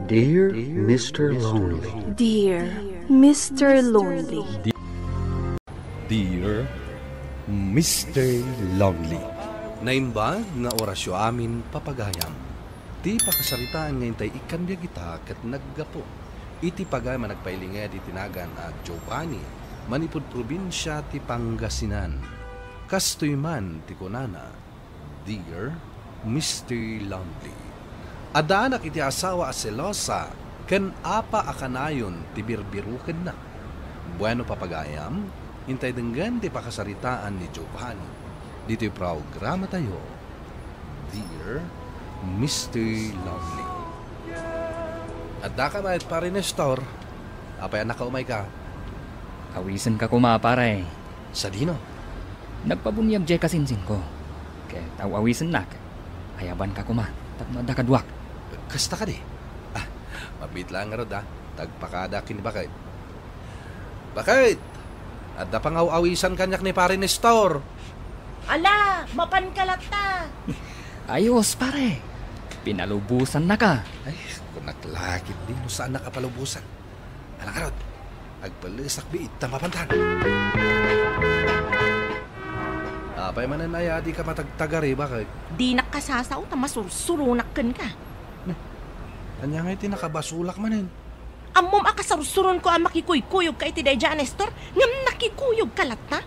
Dear Mr. Lonely. Dear Mr. Lonely. Dear Mr. Lonely. Naimbag nga orasyo amin papagayam. Ti pakasaritaan ngayon tay ikan biya kita kat naggapo. Iti pagay managpailingay di tinagan at Giovanni, manipud probinsya ti Pangasinan. Kastoy man ti kunana, Dear Mr. Lonely. Adaanak iti asawa a selosa, ken apa akanayon ti birbiruken na. Bueno papagayam, hintay denggan ti pakasaritaan ni Giovanni. Dito'y programa tayo, Dear Mr. Lonely. At da ka mahit pa rin, Nestor. Apay anak ka umay ka. Awisan ka kumapare. Sa dino? Nagpabunyag jay kasinsin ko. Kaya awisan nak. Ayaban ka kuma. Tagmada ka duwak. Kasta ka di. Mabit lang nga rod Tagpakada kin bakit. Bakit? At da pang awisan kanyak ni pare Nestor. Ala, mapankalata. Ayos pare. Pinalubusan na ka. Ay, kung naglakit din no saan nakapalubusan. Alang ka rod. Agpalisak biit tamapantan. Apay mananaya di ka matagtagari bakit? Di nakasasaw ta masursurunakan ka. Kanya nga iti nakabasulak manin. Amom akasursuron ko ang makikuykuyog ka iti dayja, Nestor. Ngam nakikuyog ka lata.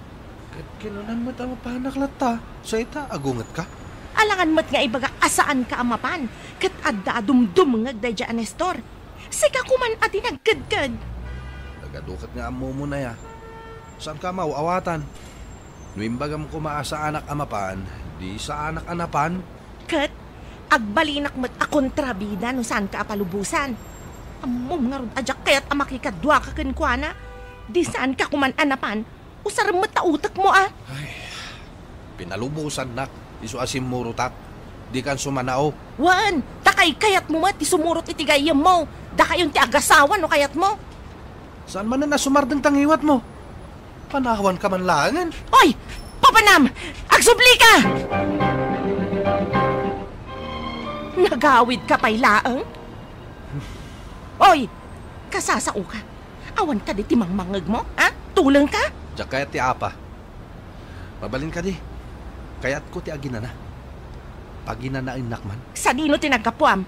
Kat kinunan mo tama panaklata. Sa ita, agungat ka. Alangan mo't nga ibaga asaan ka amapan. Kat adda dumdum ngag dayja, Nestor. Sika kuman ati nagkadkad. Nagadukat nga amo mo na ya. Saan ka mauawatan? Nuimbagam kumaasa anak amapan, di sa anak anapan. Kat, agbalinak mo't akontrabida no saan ka apalubusan. Amom nga rod adyak kaya't amakikadwa ka kenkwana. Di saan ka kuman anapan, usar mo't tautak mo Ay, pinalubusan nak, isu asim murutak. Di kan sumanao. Wan, takay kayat mo mat, isumurot itigayam mo. Da kayon ti agasawan no kayat mo. Saan man na nasumardeng tangiwat mo? Panahawan ka man langan. Oy! Papanam! Agsubli ka! Nagawid ka pa'y laang? Oy! Kasasao ka. Awan ka di timang mangag mo, ha? Tulang ka? Diyak kayat ti apa. Mabalin ka di. Kayat ko ti aginana. Paginana inakman. Sa dino tinagkapuam?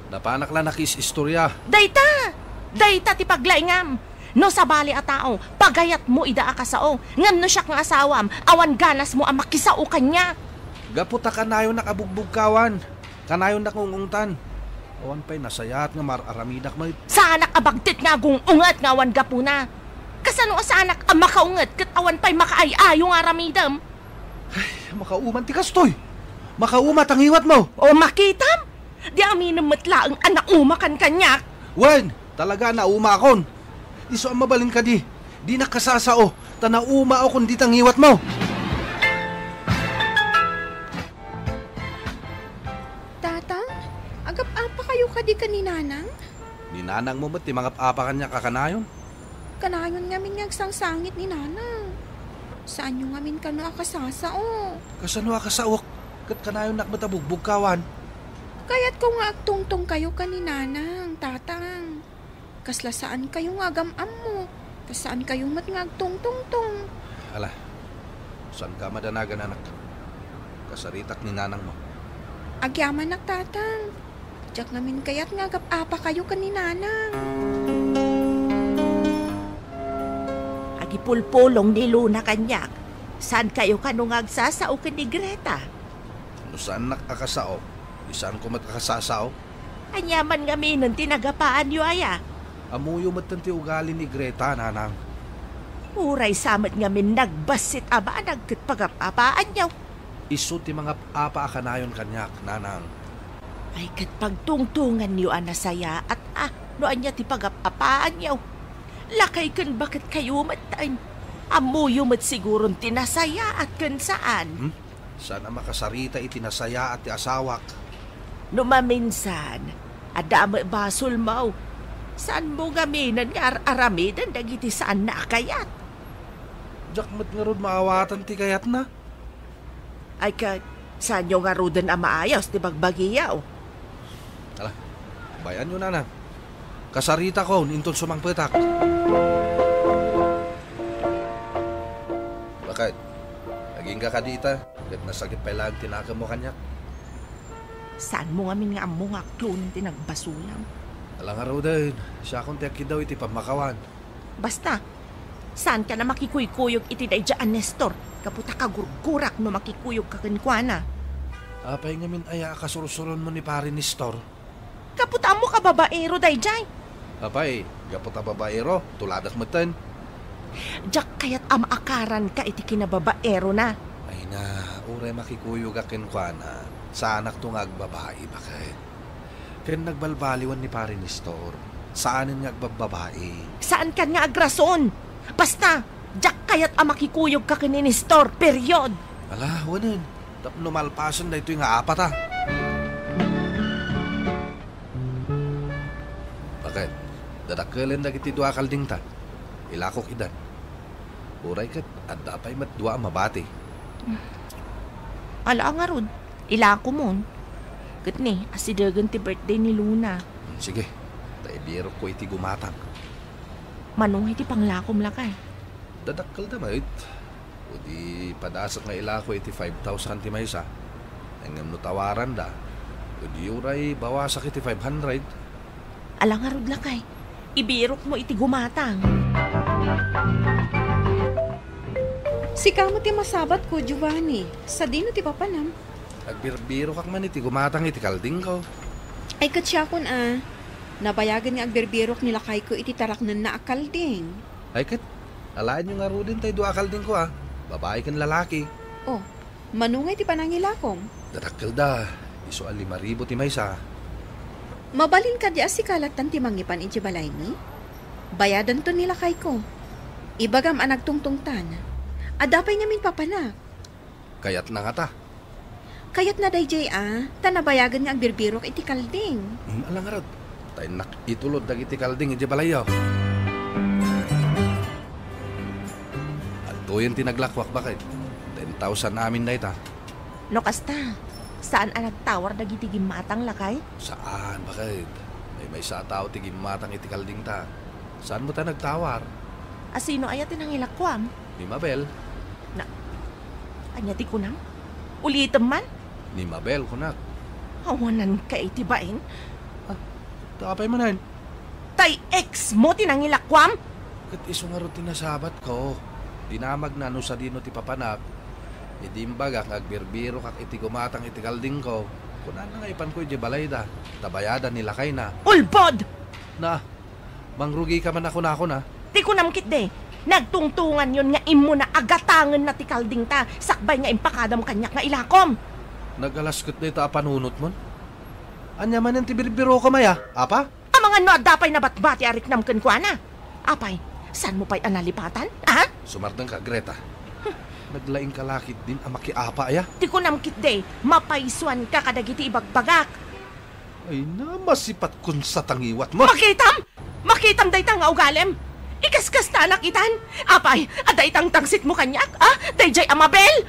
Napanak lang nakis istorya. Dayta! Dayta ti paglaingam. No sa bali a tao, pagayat mo ida akasao. Ngam no siya nga asawam, awan ganas mo ang makisao kanya. Gaputa kanayon nakabugbog kawan. Kanayon nakungungtan. Awan pa'y nasayat nga mararamidak may. Sa anak abagtit nga gungungat nga awan gapuna. Kasano sa anak ang makaungat kat awan pa'y makaayayo nga ramidam. Ay, makauman ti kastoy. Makaumat ang hiwat mo. O makitam? Di aminam matlaang anak umakan kanya. Wen, talaga nauma akon. Iso ang mabalin ka di. Di nakasasao. Tanauma ako kundi tangiwat mo. Tatang, agap-apa kayo ka di ka ni Nanang? Ni Nanang mo ba't di mga apa kanya kakanayon? Kanayon nga min sangit ni Nanang. Saan yung ngamin ka no akasasao? Kasano akasaok? Kat kanayon nakmatabugbog kawan. Kaya't ko nga agtungtong kayo ka ni Nanang, Tatang. Kaslasaan kayong agamam mo. Kasaan kayong matngagtong-tong-tong. Ala, saan ka madanagan anak? Kasaritak ni Nanang mo. Agyaman nak Tatang. Diyak ngamin kaya't ngagap-apa kayo ka ni Nanang. Agipulpulong ni Luna kanyak. Saan kayo kanong agsasao ka ni Greta? No saan nakakasao? Saan ko matkakasasao? Anyaman nga minon tinagapaan yu aya. Amuyo matanti ugali ni Greta, Nanang. Uray samat nga min nagbasit aba nagkat pagapapaan niyaw. Isu ti mga apa akanayon kanyak, Nanang. Ay kat pagtungtungan niyo anasaya at noan niya ti pagapapaan niyaw. Lakay kan bakit kayo matain. Amuyo mat sigurong tinasaya at kan saan. Sana makasarita itinasaya at ti asawak. Numaminsan, adama basol mau. Saan mo gaminan nga aramidan dagiti saan na kayat? Diyak mat nga rod maawatan ti kayat na. Ay ka, saan yung nga rodan ang maayos ti bagbagiyaw? Ala, Bayan nyo na. Kasarita ko, intol sumang petak. Bakit? Naging ka dita, kahit nasakit pa ilang tinaka mo kanyak. Saan mo ngamin nga amo nga klon tinagbasulang? Alang araw din, siya akong tiyaki daw iti pamakawan. Basta, saan ka na makikuykuyog iti day dyan, Nestor? Kaputa ka gurgurak no makikuyog ka kanikwana. Apay ngamin aya kasursuron mo ni pare ni Store. Kaputa mo ka babaero day dyan. Apay, gaputa babaero, tuladak matan. Diyak kayat amaakaran ka iti kinababaero na. Ay na, uray makikuyog akin kwa na. Sa anak tungag babae, bakit? Kaya nagbalbaliwan ni pare ni Store. Saanin nga agbababae? Saan ka nga agrason? Basta, diyak kayat amakikuyog ka kini ni Store, period. Ala, wanan. Tapno malpasan na ito yung apat ah. Bakit? Dadakkelin na kiti dua kalding ta. Ilakok idan. Uray kat, at dapay mat dua mabati. Ala nga rod, ilako mon. Kat ni, asidagan ti birthday ni Luna. Sige, taibiro ko iti gumatang. Manong iti panglakom lakay. Dadakkel na mait. O di padasat nga ilako iti 5,000 ti maysa. Ang no tawaran da. O di uray bawasak iti 500. Ala nga rod lakay, ibirok mo iti gumatang. Si kamo ti masabat ko, Giovanni. Sa dino ti papanam. Agbirbiro kak man iti gumatang iti kalding ko. Ay katsya kun nabayagan ni agberbirok nila kay ko iti taraknan na akalding. Ay kat, alaan nyo nga rudin tayo dua kalding ko ah. Babae kan lalaki. Oh, manungay ti panangilakom. Dadakkel da. Iso al 5,000 ti maysa. Mabalin ka di si kalatan ti mangipan iti balay ni. Bayadan to nila kay ko. Ibagam ang nagtungtungtan. Adapay ngamin papanak. Kayat na nga ta. Kayat na day tanabayagan nga ang birbirok iti kalding. Alang nga rod. Tayo itulod dag iti kalding iti balayaw. At doon tinaglakwak bakit? 10,000 namin na ita. No kasta, saan ang nagtawar dagiti gimatang lakay? Saan bakit? May sa tao ti gimatang iti kalding ta. Saan mo ta nagtawar? Asino ayatin ang ilakwam? Ni Mabel. Anya ti kunam? Ulitem man? Ni Mabel kunak. Awanan ka itibain? Tapay manan. Tay ex mo tinangilakwam? Kat iso nga ro tinasabat ko. Dinamag na no sa dino ti papanak. Idimbaga kag birbiro kak iti gumatang iti kalding ko. Kunan na nga ipan ko iti balay da. Tabayadan nila kay na. Ulbod! Na, mangrugi ka man ako na. Ti kunam kit de. Nagtungtungan yun nga imo na agatangan na ti kalding ta. Sakbay nga impakadam kanyak nga ilakom. Nagalaskot na ito apanunot mo. Anya man ang tibirbiro ko maya, apa? Ang mga no adapay na batbati arik namken kwa na. Apay, saan mo pa'y analipatan? Ha? Sumardang ka, Greta. Naglaing kalakit din ang makiapa ya. Ti kunam kit de, mapaisuan ka kadagiti ibagbagak. Ay na, masipat kun sa tangiwat mo. Makitam day tang nga ugalem. Ikaskas ta anak itan. Apay, aday tang tangsit mo kanyak, ah? Day jay amabel.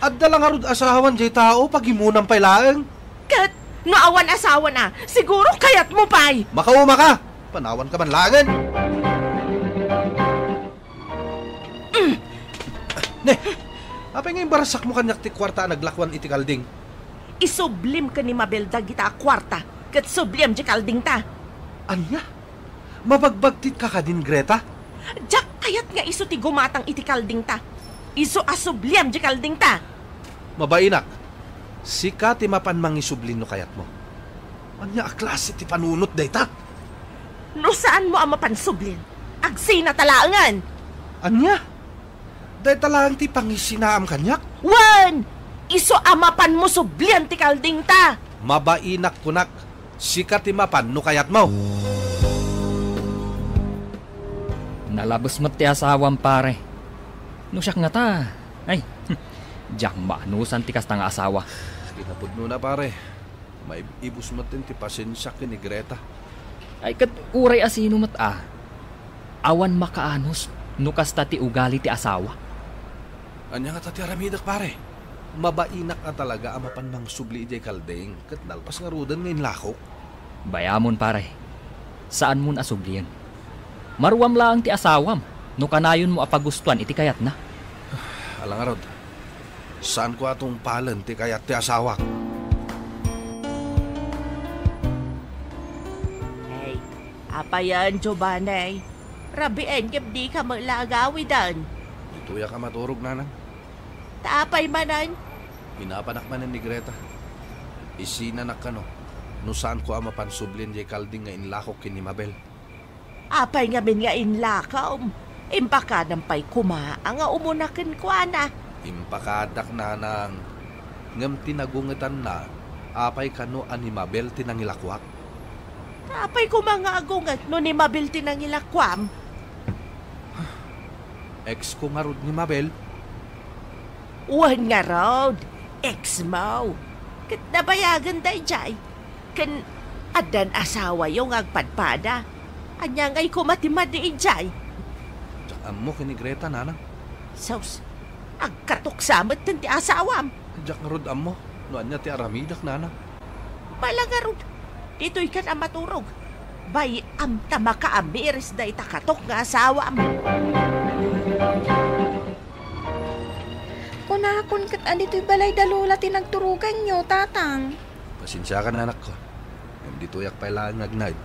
At dalang arud asawan jay tao pagimunang pailaeng. Kat, naawan asawa na, siguro kayat mo pay. Makauma ka, panawan ka man langan. Ne, apay ngayon barasak mo kanyak ti kwarta naglakwan iti kalding. Isublim ka ni Mabel dagita kwarta, kat sublim di kalding ta. Anya? Mabagbagtit ka din, Greta? Diyak kayat nga iso ti gumatang iti kalding ta. Iso asublim di kalding ta. Mabainak, sika ti mapan mangisublin no kayat mo. Anya klase ti panunot dayta? No saan mo ang mapansublin? Agsi na talaangan. Anya? Dayta lang ti pangisinaam kanyak? Wan! Iso amapan mo sublian ti kalding ta. Mabainak kunak, sika ti mapan no kayat mo. Nalabos mo't ti asawang pare. No siyak nga ta. Ay, diyak maanusan ti kasta nga asawa. Kinapudno na pare. May ibus mo ti pasensya ni Greta. Ay kat uray asino mat awan makaanos no kasta ti ugali ti asawa. Anya nga tati aramidak pare. Mabainak ka talaga amapan mang subli ijay kaldeng kat nalpas nga rudan ngayon lakok. Bayamon pare, saan mo nasublian? Maruwam lang ti asawam, no kanayon mo apagustuhan iti kayat na. Alang arod, saan ko atong palan ti kayat ti asawak? Hey, apa yan, Giovanni? Rabian, di ka maglagawidan. Dituya ka maturog, nanang. Tapay manan. Pinapanak man ni Greta. Isinanak ka no. No saan ko ang mapansublin di kalding nga inlakok kin ni Mabel. Apay nga min nga inlakaw. Impaka pay kumaa nga umunakin ko ana. Impakadak nanang. Ngam tinagungetan na. Apay kano ani Mabel tinangilakwak. Apay ko mga agungat no ni Mabel tinangilakwam. Ex ko nga rod ni Mabel. Uwan nga rod. Ex mo. Kat nabayagan day jay. Kan adan asawa yung agpadpada. Anya nga'y kumatimadi jay. Diyan mo kini Greta, nanang. Sos, agkatuksamat ng ti asawam. Diyan nga rod mo. Noan niya ti aramidak, nanang. Malagarod. Dito'y ka na maturog. Bay am tamakaamiris da itakatok nga asawam. Kunakon kat adito'y balay dalula tinagturugan nyo, tatang. Pasensya ka na, anak ko. Hindi tuyak pa ilang nagnad.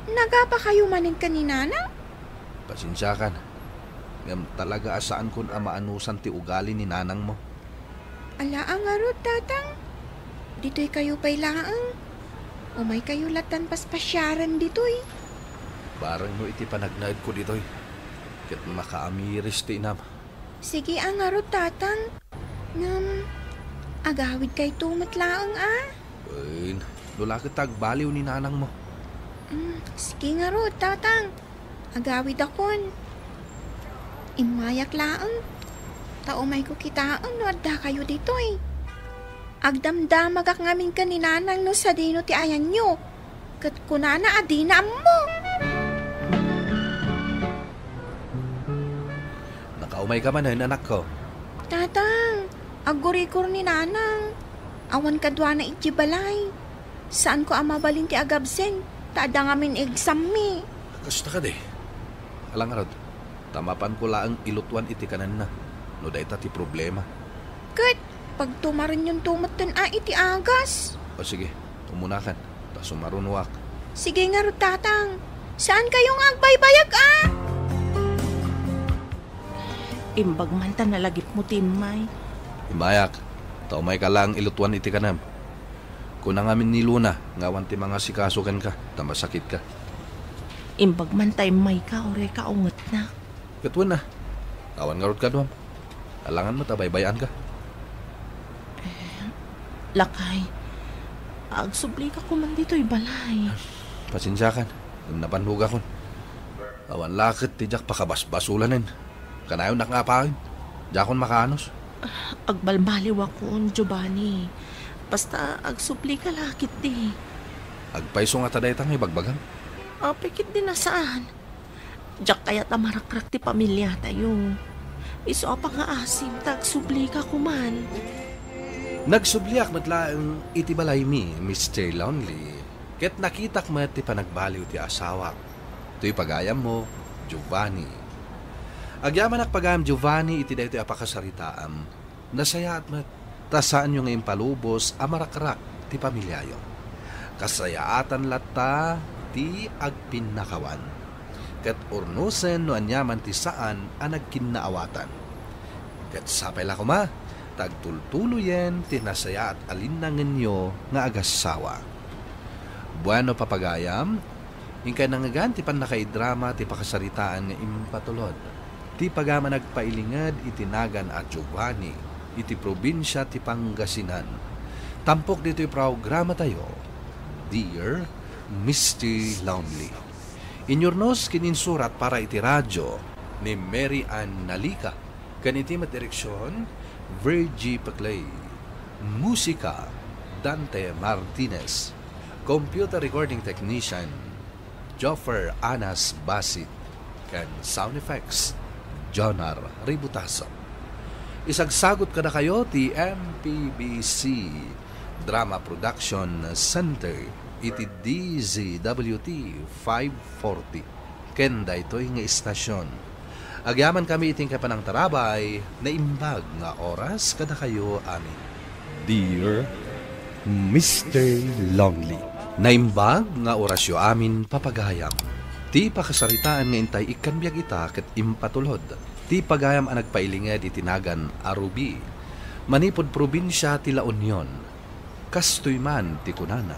Nagapa kayo manin kanina na? Pasensya ka na. Ngam talaga asaan kun amaanusan ti ugali ni nanang mo. Ala ang arot, tatang. Dito'y kayo pa'y laang. Umay kayo latan paspasyaran dito'y. Barang no iti panagnaid ko dito'y. Kat makaamiris ti inam. Sige ang arot, tatang. Agawid kay tumatlaang Ay, lula kitag baliw ni nanang mo. Sige nga rod, tatang. Agawid akon. Imayak laang. Taumay ko kitaan no adda kayo dito Agdamdamag ak ngamin ka ni nanang no sa dino ti ayan nyo. Kat kunana adina mo. Nakaumay ka man anak ko. Tatang, agurikor ni nanang. Awan kadwa na itjibalay. Saan ko amabalin ti agabsen? Taada ngamin exam mi. Kasta ka de. Alang arad, tamapan ko laang ilutuan iti kanan na. No dayta ti problema. Kat, pag tumarin yung tumatan iti agas. O sige, tumunakan. Ta sumarunwak. Sige nga ro, tatang. Saan kayong agbaybayag Imbag man ta nalagip mo timay. Imayak, taumay ka lang ilutuan iti kanam. Kuna ngamin ni Luna, ngawan ti mga sikasukan ka, tamasakit ka. Imbag man tayo may ka, ore ka ungat na. Katwan na. Awan nga rod ka doon. Alangan mo, tabaybayan ka. Lakay, agsubli ka kuman dito'y balay. Pasensya kan, napanhuga kon. Awan lakit, tijak pakabasbasulanin. Kanayon nakangapakin. Jakon makanos. Agbalbaliw ako, Giovanni. Basta agsubli ka lakit di. Agpaiso nga taday tang ibagbagan. Pikit din na saan. Diyak kaya tamarakrak ti pamilya tayo. Iso pa nga asim, tagsubli ka kuman. Nagsubliak matlaang iti balay mi, Mr. Lonely. Ket nakitak mo ti panagbaliw ti asawak. To'y pagayam mo, Giovanni. Agyaman ak pagayam Giovanni iti daytoy apakasaritaam. Nasaya at tasaan yung ngayong palubos amarakrak ti pamilyayo. Kasayaatan latta ti agpinnakawan. Ket urnusen no anyaman ti saan ang nagkinnaawatan. Ket sapay la kuma, tagtultuluyen ti nasaya at alinangan nyo nga agasawa. Bueno papagayam, ingkay nangagan ti panakaidrama ti pakasaritaan nga impatulod. Ti pagama nagpailingad itinagan at Giovanni, iti probinsya ti Pangasinan. Tampok dito'y programa tayo, Dear Mr. Lonely. Inyornos kininsurat para iti radyo ni Mary Ann Nalica. Kaniti direksyon, Virgie Paclay. Musika, Dante Martinez. Computer recording technician, Joffer Anas Basit. Kan sound effects, Jonar Ributaso. Isagsagot ka na kayo ti MPBC Drama Production Center iti DZWT 540. Ken daytoy nga istasyon. Agyaman kami iting kapanang tarabay na imbag nga oras kada kayo amin. Dear Mr. Longley. Naimbag nga orasyo amin papagayam. Ti pakasaritaan nga intay ikanbyag ita ket impatulod. Ti pagayam ang nagpailinged itinagan Arubi. Manipod probinsya ti La Union. Kastoy man ti kunana.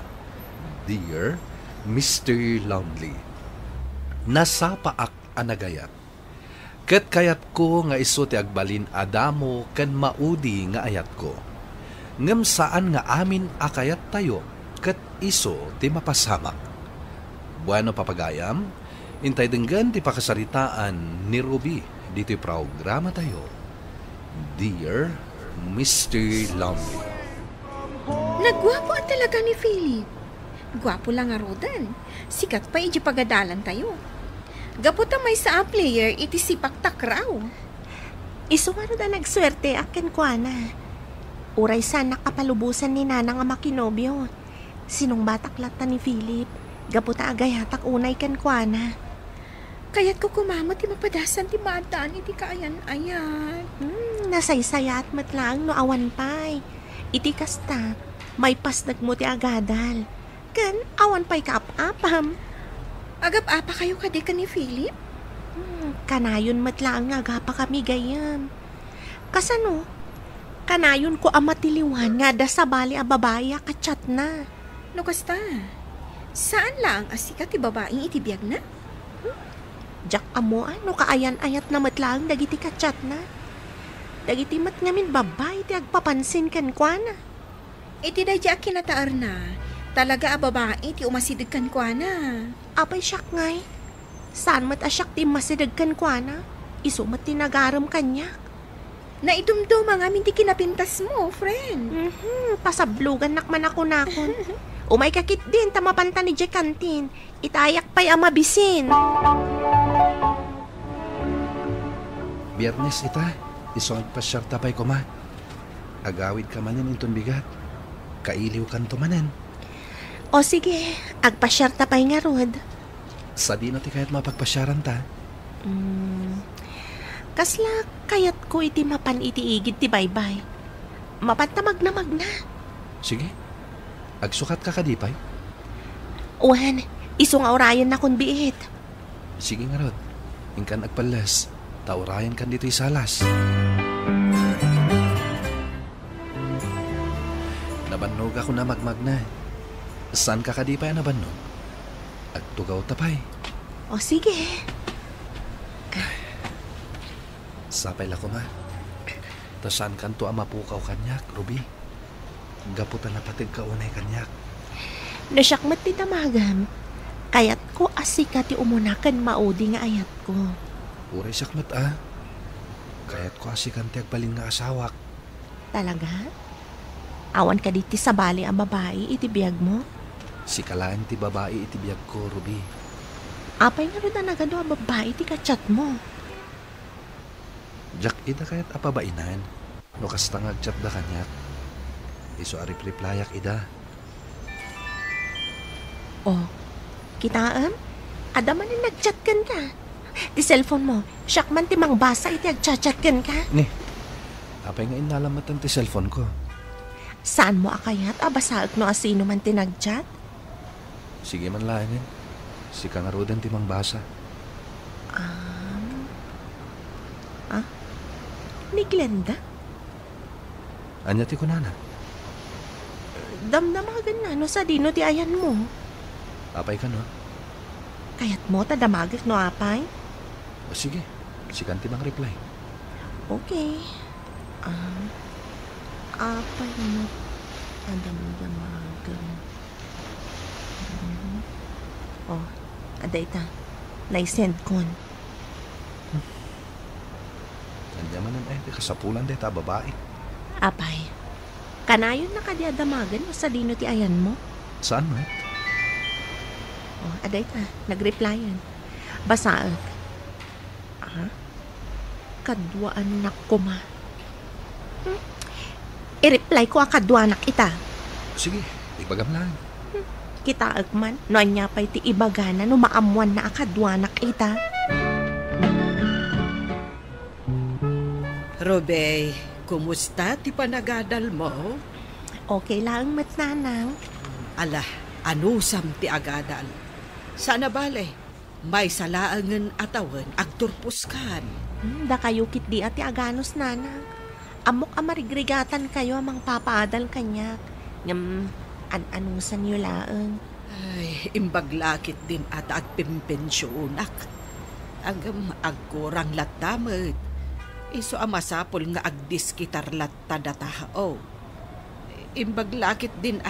Dear Mr. Longley. Nasapaak anagayat. Ket kayat ko nga iso ti agbalin adamo ken maudi nga ayat ko. Ngem saan nga amin akayat tayo ket iso ti mapasamak. Bueno papagayam, intay denggan ti pakasaritaan ni Ruby dito'y programa tayo. Dear Mr. Longley. Nagwapo at talaga ni Philip. Gwapo lang nga rodan. Sikat pa iji pagadalan tayo. Gaputa may sa player iti sipak takraw. Iso nga na nagswerte akin ko na. Uray sana kapalubusan ni Nana nga makinobyo. Sinong bataklat ni Philip? Gaputa agayatak unay kan ko na. Kaya't ko kumamot ti mapadasan ti maadaan iti kaayan-ayan. Nasaysaya at matlang no awan pay. Iti kasta, may pasdag mo ti agadal. Kan awan pay kaap-apam. Agap-apa kayo kadi ka ni Philip? Kanayon matlang nga agapa kami gayam. Kasano? Kanayon ko amatiliwan nga da sa bali a babaya kachat na. No kasta, saan lang asikat ti babaeng itibiyag na? Jak amo ano kaayan-ayat na matlang dagiti kachat na. Dagiti mat ngamin babay ti agpapansin kan kuana. Iti da jak kinataar na. Talaga a babae ti umasidig kan kuana. Apay siyak ngay. Saan mat asyak ti masidag kan kuana? Iso mat tinagaram kanya. Naidumdum ang amin ti kinapintas mo, friend. Pasablugan nakman ako nakon. Umay kakit din tamapanta ni Jack Cantin. Itayak pa'y amabisin. Biyernes ita, iso agpasyar tapay ko ma. Agawid ka manin intong bigat. Kailiw kan tumanen. O sige, agpasyar tapay nga rod. Sa di na ti kayat mapagpasyaran ta. Kasla kayat ko iti mapan iti igid ti baybay. Mapantamag na magna. Sige, agsukat ka kadipay. Uwan, iso nga orayan na kun biit. Sige nga rod, ingkan agpalas. Taurayan kan dito'y salas. Nabannog ako na magmagna. Saan ka kadipay nabannog? Agtugaw tapay. O sige. Sapay la ko ma. Tasan kanto ang mapukaw kanyak, Ruby. Gaputan na patid ka unay kanyak. Nasyakmat ti tamagam. Kayat ko asika ti umunakan maudi nga ayat ko. Uray sakmat Kayat ko asikan ti agbalin nga asawak. Talaga? Awan ka diti sa bali ang babae iti biyag mo? Si kalaan ti babae iti biyag ko, Ruby. Apay nga rin na nagano ang babae iti kachat mo. Jack, ida kayat apabainan. No kastang agchat da kanyak. Iso arip-replyak ida. O, kitaan? Adaman na nagchat kan ka. Di cellphone mo, siyak man ti mang basa iti agchat-chat kan ka. Ni, apay nga inalamatan ti cellphone ko. Saan mo akayat abasaag no asino man ti nagchat? Sige man lahanin. Si kangarudan ti mang basa. Ni Glenda? Anya ti kunana. Damdamagan na no sa dino ti ayan mo. Apay ka no? Kayat mo tadamagak no apay? O sige, sikan ti mang reply. Okay. Apay mo tadamdamagan. Oh, aday ta. Naisend kon. Nandiyaman ang kasapulan de ta babae. Apay, kanayon na kadiadamagan mo sa dino ti ayan mo? Saan mo? Oh, aday ta, nag-replyan. Basaag. Kadwaan na ko ma. I-reply ko ang kadwanak ita. Sige, ibagam lang. Kita agman, no anya pa'y ti ibagana no maamuan na akadwanak ita. Robey, kumusta ti panagadal mo? Okay lang, matnanang. Ala, anusam ti agadal. Sana bale, may salaangan atawan agturpuskan. Da kayo kit di ati aganos nanang. Amok amarigrigatan kayo amang papaadal kanya. Ngam, anusan nyo laang. Ay, imbaglakit din at agpimpensyonak. Agam agkurang latamad. Iso amasapol nga agdiskitar latta datao. Imbaglakit din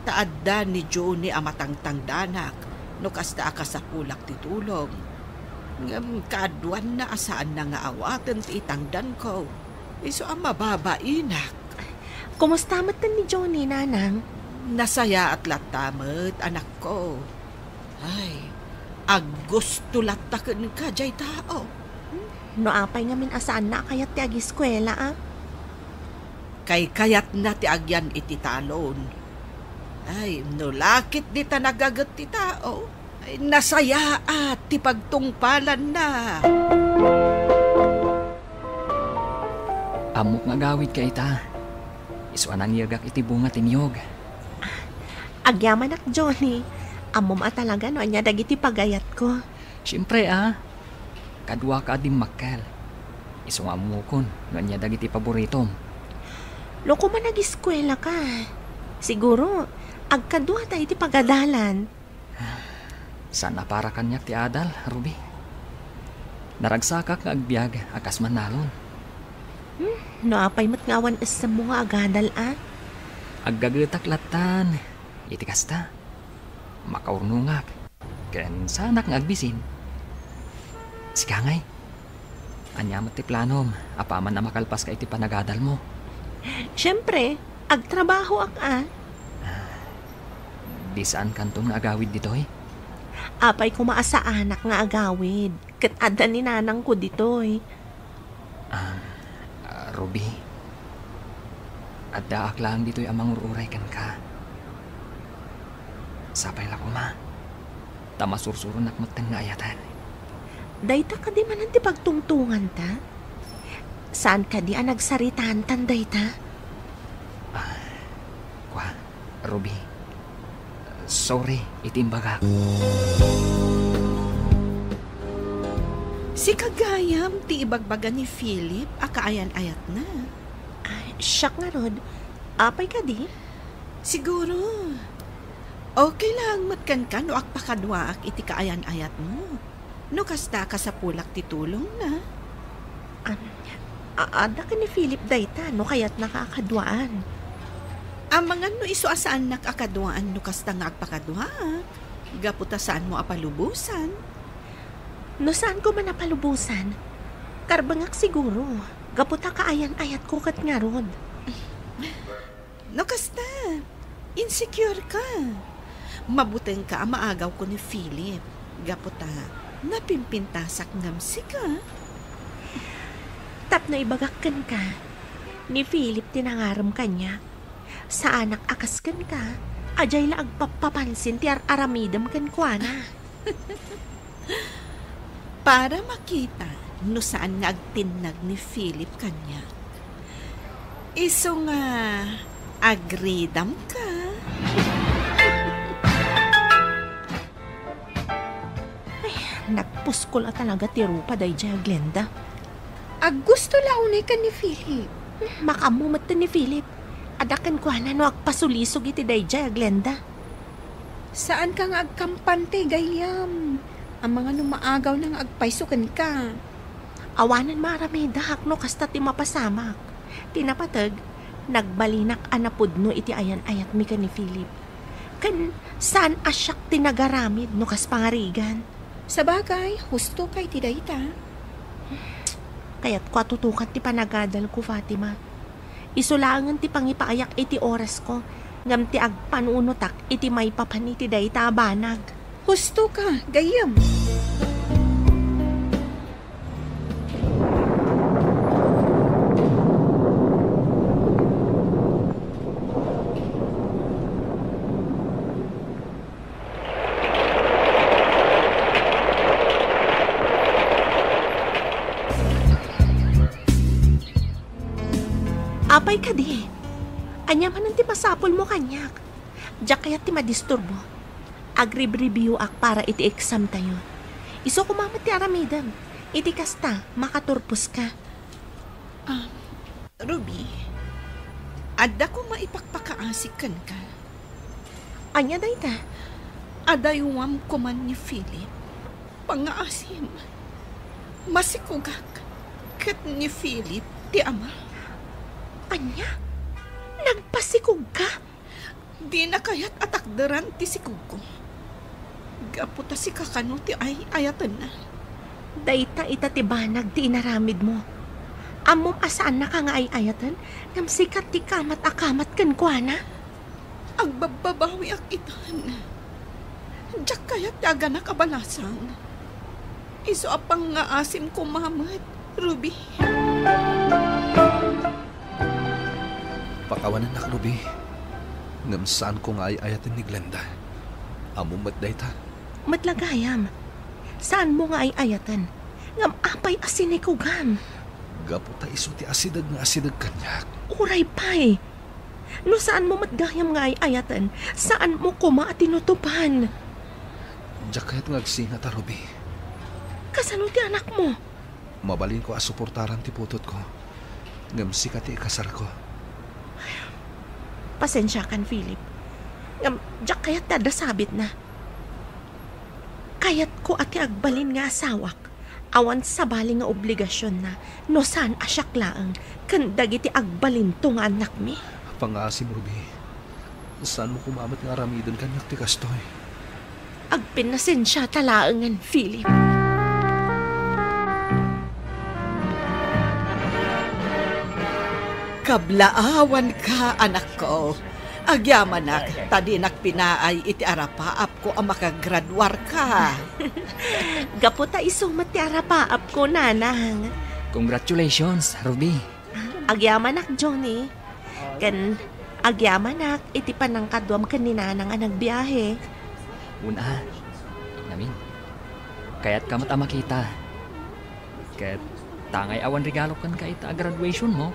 taadda ni Johnny amatangtang danak no kasta akasapulak ti tulong. Ngam kaadwan na asaan na nga awatan ti itangdan ko. Iso mababainak. Kumusta matan ni Johnny, nanang? Nasaya at latamad, anak ko. Ay, aggusto latakan ka jay tao. No apay nga min asaan na kayat ti agiskwela Kay kayat na ti agyan iti talon. Ay, no lakit di ta nagagat ti tao. Ay, nasaya at ti pagtungpalan na. Amok nga gawid ka ita. Isuan ang yagak iti bunga tinyog. Agyaman ak, Johnny. Amom talaga no anya dagiti pagayat ko. Siyempre kadwa ka din makkel. Iso nga mukon, nga niya dagiti paboritom. Loko man nag-eskwela ka. Siguro, agkadwa tayo iti pagadalan. Sana para kanyak ti adal, Ruby. Naragsakak nga agbyag, akas manalon. No apay matngawan sa mga agadal Aggagatak latan, iti kasta. Makaurnungak, ken sanak nga agbisin. Sikangay, anyamat ti planom, apaman na makalpas ka iti panagadal mo. Siyempre, agtrabaho Di saan kanton nga agawid ditoy? Apay ko maasaanak nga agawid. Katada ni nanang ko ditoy. Ruby, adda aklang ditoy amang ururay kan ka. Sapay la ko ma, tamasursuron akmatang nga ayatan. Dayta ka di man ti pagtungtungan ta? Saan ka di nagsaritaan tan dayta? Ruby, sorry, itimbaga. Si kagayam ti ibagbaga ni Philip akaayan-ayat na. Siyak nga Rod, apay ka di? Siguro. Okay lang matkan ka no akpakadwaak iti kaayan-ayat mo. No kasta ka sa pulak ti tulong na. Ada ka ni Philip dayta, no kaya't nakakadwaan. Ang mga no iso asaan nakakadwaan no kasta nga agpakadwaak. Gaputa saan mo apalubusan. No saan ko man napalubusan? Karbangak siguro. Gaputa kaayan-ayat ko kat nga Rod. No kasta, insecure ka. Mabuteng ka maagaw ko ni Philip. Gaputa, napimpintasak ngamsi ka. Tapno ibagakkan ka. Ni Philip tinangaram kanya. Sa anak akaskan ka, ajay la agpapapansin ti aramidam kan kuana. Para makita no saan nga agtinag ni Philip kanya. Iso nga agridam ka. Nagpuskol talaga ti Rupa day jay Glenda. Gusto launay ka ni Philip. Makamumat ni Philip. Adakan ko na no agpasulisog iti day jay Glenda. Saan ka nga agkampante, gayam? Ang mga numaagaw nang agpaysukan ka. Awanan marami dahak no kasta ti mapasamak. Tinapatag, nagbalinak anapudno iti ayan-ayat mi ka ni Philip. Kan saan asyak tinagaramid no kas pangarigan. Sa bagay, husto kay ti dayta. Kaya't ko atutukan ti panagadal ko, Fatima. Isulangan ti pangipaayak iti oras ko. Ngam ti agpanunutak iti may papaniti dayta banag. Husto ka, gayam. Apay ka di. Anya man ti masapol mo kanyak. Diyak kaya ti madisturbo. Agrib-review ak para iti exam tayo. Iso kumamat ti aramidam. Iti kasta, makaturpos ka. Ruby, adda ko maipagpakaasikan ka. Anya dayta? Adayuam ko man ni Philip. Pangaasim. Masikugak. Kat ni Philip, ti ama. Anya? Nagpasikog ka? Di na kaya't atakdaran ti sikug ko. Gaputa si kakano ti ay ayatan na. Dayta itatibanag ti inaramid mo. Amom asaan na ka nga ay ayatan? Ngam sikat ti kamat akamat kan kwa na? Ang bababawi ak itan. Diyak kaya't yaga na kabalasan. Iso apang nga asim ko mamat, Ruby. Pakawanan nak, Ruby. Ngam saan ko nga ay ayatan ni Glenda. Among matdayta. Matlagayam. Saan mo nga ay ayatan? Ngam apay asinikugam. Gapo ta iso ti asidag nga asidag kanyak. Uray pay. No saan mo matgayam nga ay ayatan? Saan mo kuma at tinutupan? Diyak kaya't ngagsinga ta, Ruby. Kasano ti anak mo? Mabalin ko asuportaran ti putot ko. Ngam sikat ti ikasar ko. Pasensya kan, Philip. Ngam, diyak kayat tada sabit na. Kayat ko ati agbalin nga asawak. Awan sa bali nga obligasyon na no saan asyak laang kan dagiti agbalin to nga anak mi. Pangasim, Ruby. Saan mo kumamat nga aramidon kanyak ti kastoy? Agpinasensya talaangan, Philip. Kablaawan ka, anak ko. Agyaman nak, tadi nak pinaay iti arapaap ko ang makagraduar ka. Gaputa isumat ti arapaap ko, nanang. Congratulations, Ruby. Agyaman nak, Johnny. Kan agyaman nak, iti panangkadwam kan ni nanang ang nagbiyahe. Una, namin. Kaya't kamat makita. Kat tangay awan regalo kan ka ita graduation mo.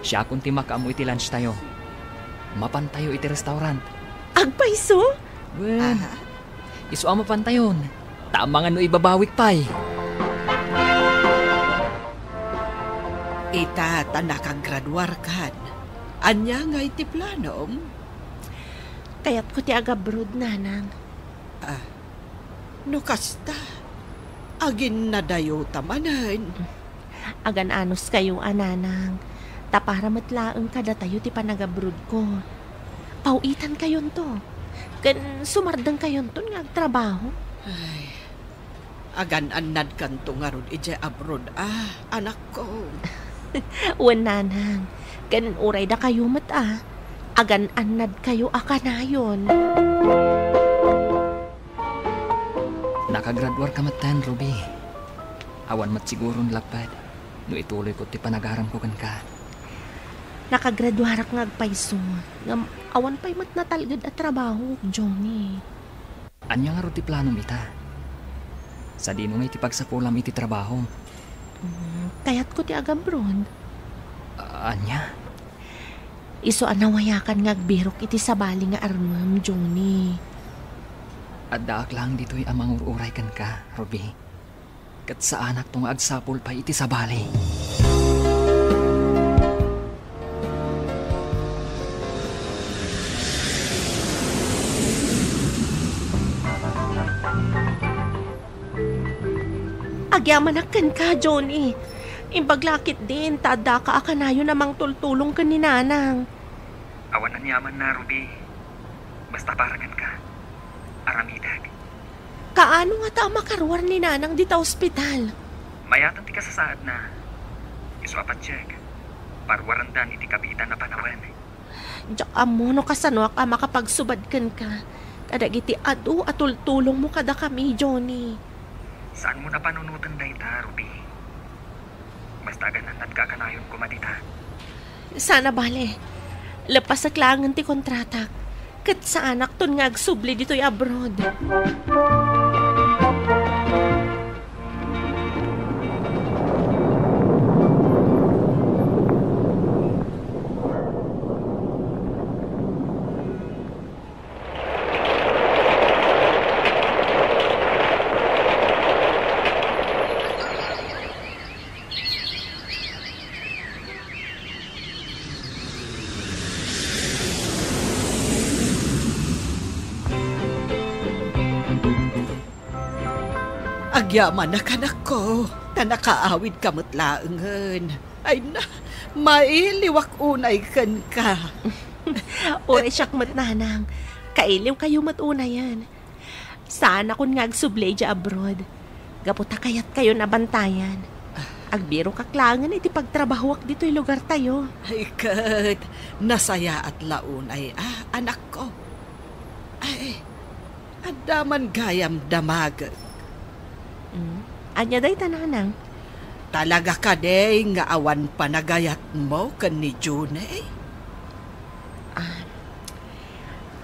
Siya kung timaka mo iti lunch tayo. Mapan tayo iti restaurant. Agpaiso? Well, iso ang mapan tayon. Tamang ano ibabawik pa'y. Ita tanakagraduar kan. Anya nga iti planom? Kaya't ko ti agabroad, nanang. No kasta. Agin na dayo tamanan. Agan anos kayo, ananang. Tapara matlaang kada tayo ti panagabrod ko. Pauitan kayon to. Kan sumardang kayon to nga agtrabaho. Ay, agan anad kan to nga ron ije abroad. Anak ko. Wan, nanang. Kan uray da kayo mata. Agan anad kayo akanayon. Nakagraduar ka matan, Ruby. Awan mat sigurong lapad. No ituloy ko ti panagaram ko kan ka. Nakagraduarak nga agpaiso. Ngam awan pa'y mat natalgad at trabaho, Johnny. Anya nga ro ti planom ita. Sa di mo nga iti pagsapulam iti trabaho. Kaya't ko ti agabron. Anya? Iso anawayakan nga agbirok iti sabali nga armam, Johnny. At daak lang dito'y amang ururay kan ka, Ruby. Kat sa anak tong agsapul pa iti sabali. Agyamanakan ka, Johnny. Imbaglakit din, tada ka akanayo namang tultulong ka ni nanang. Awan ang yaman na, Ruby. Basta paragan ka. Aramidag. Kaano nga ta makarwar ni nanang dita ospital? Mayatan ti kasasaad na. Isuapat check. Parwarandan iti kapitan na panawan. Diyak amo no kasano ka makapagsubadkan ka. Kadag iti adu at tultulong mo kada kami, Johnny. Saan mo na panunutan na ita, Ruby? Basta gananat kakanayon ko madita. Sana bale. Lapas sa klangan ti kontratak. Kat sa anak ton nga agsubli dito'y abroad. Agyaman na kanak ko, na nakaawid kamot laengen. Ay na, mailiwak unay kan ka. Oray siyak mat nanang. Kailiw kayo mat una yan. Saan akong ngagsublay dya abroad. Gaputa kayat kayo nabantayan. Agbiro kaklangan iti pagtrabahwak dito'y lugar tayo. Ay kat, nasaya at launay anak ko. Ay, adaman gayam damag. Anya day tananang. Talaga ka day nga awan panagayat mo kan ni June eh.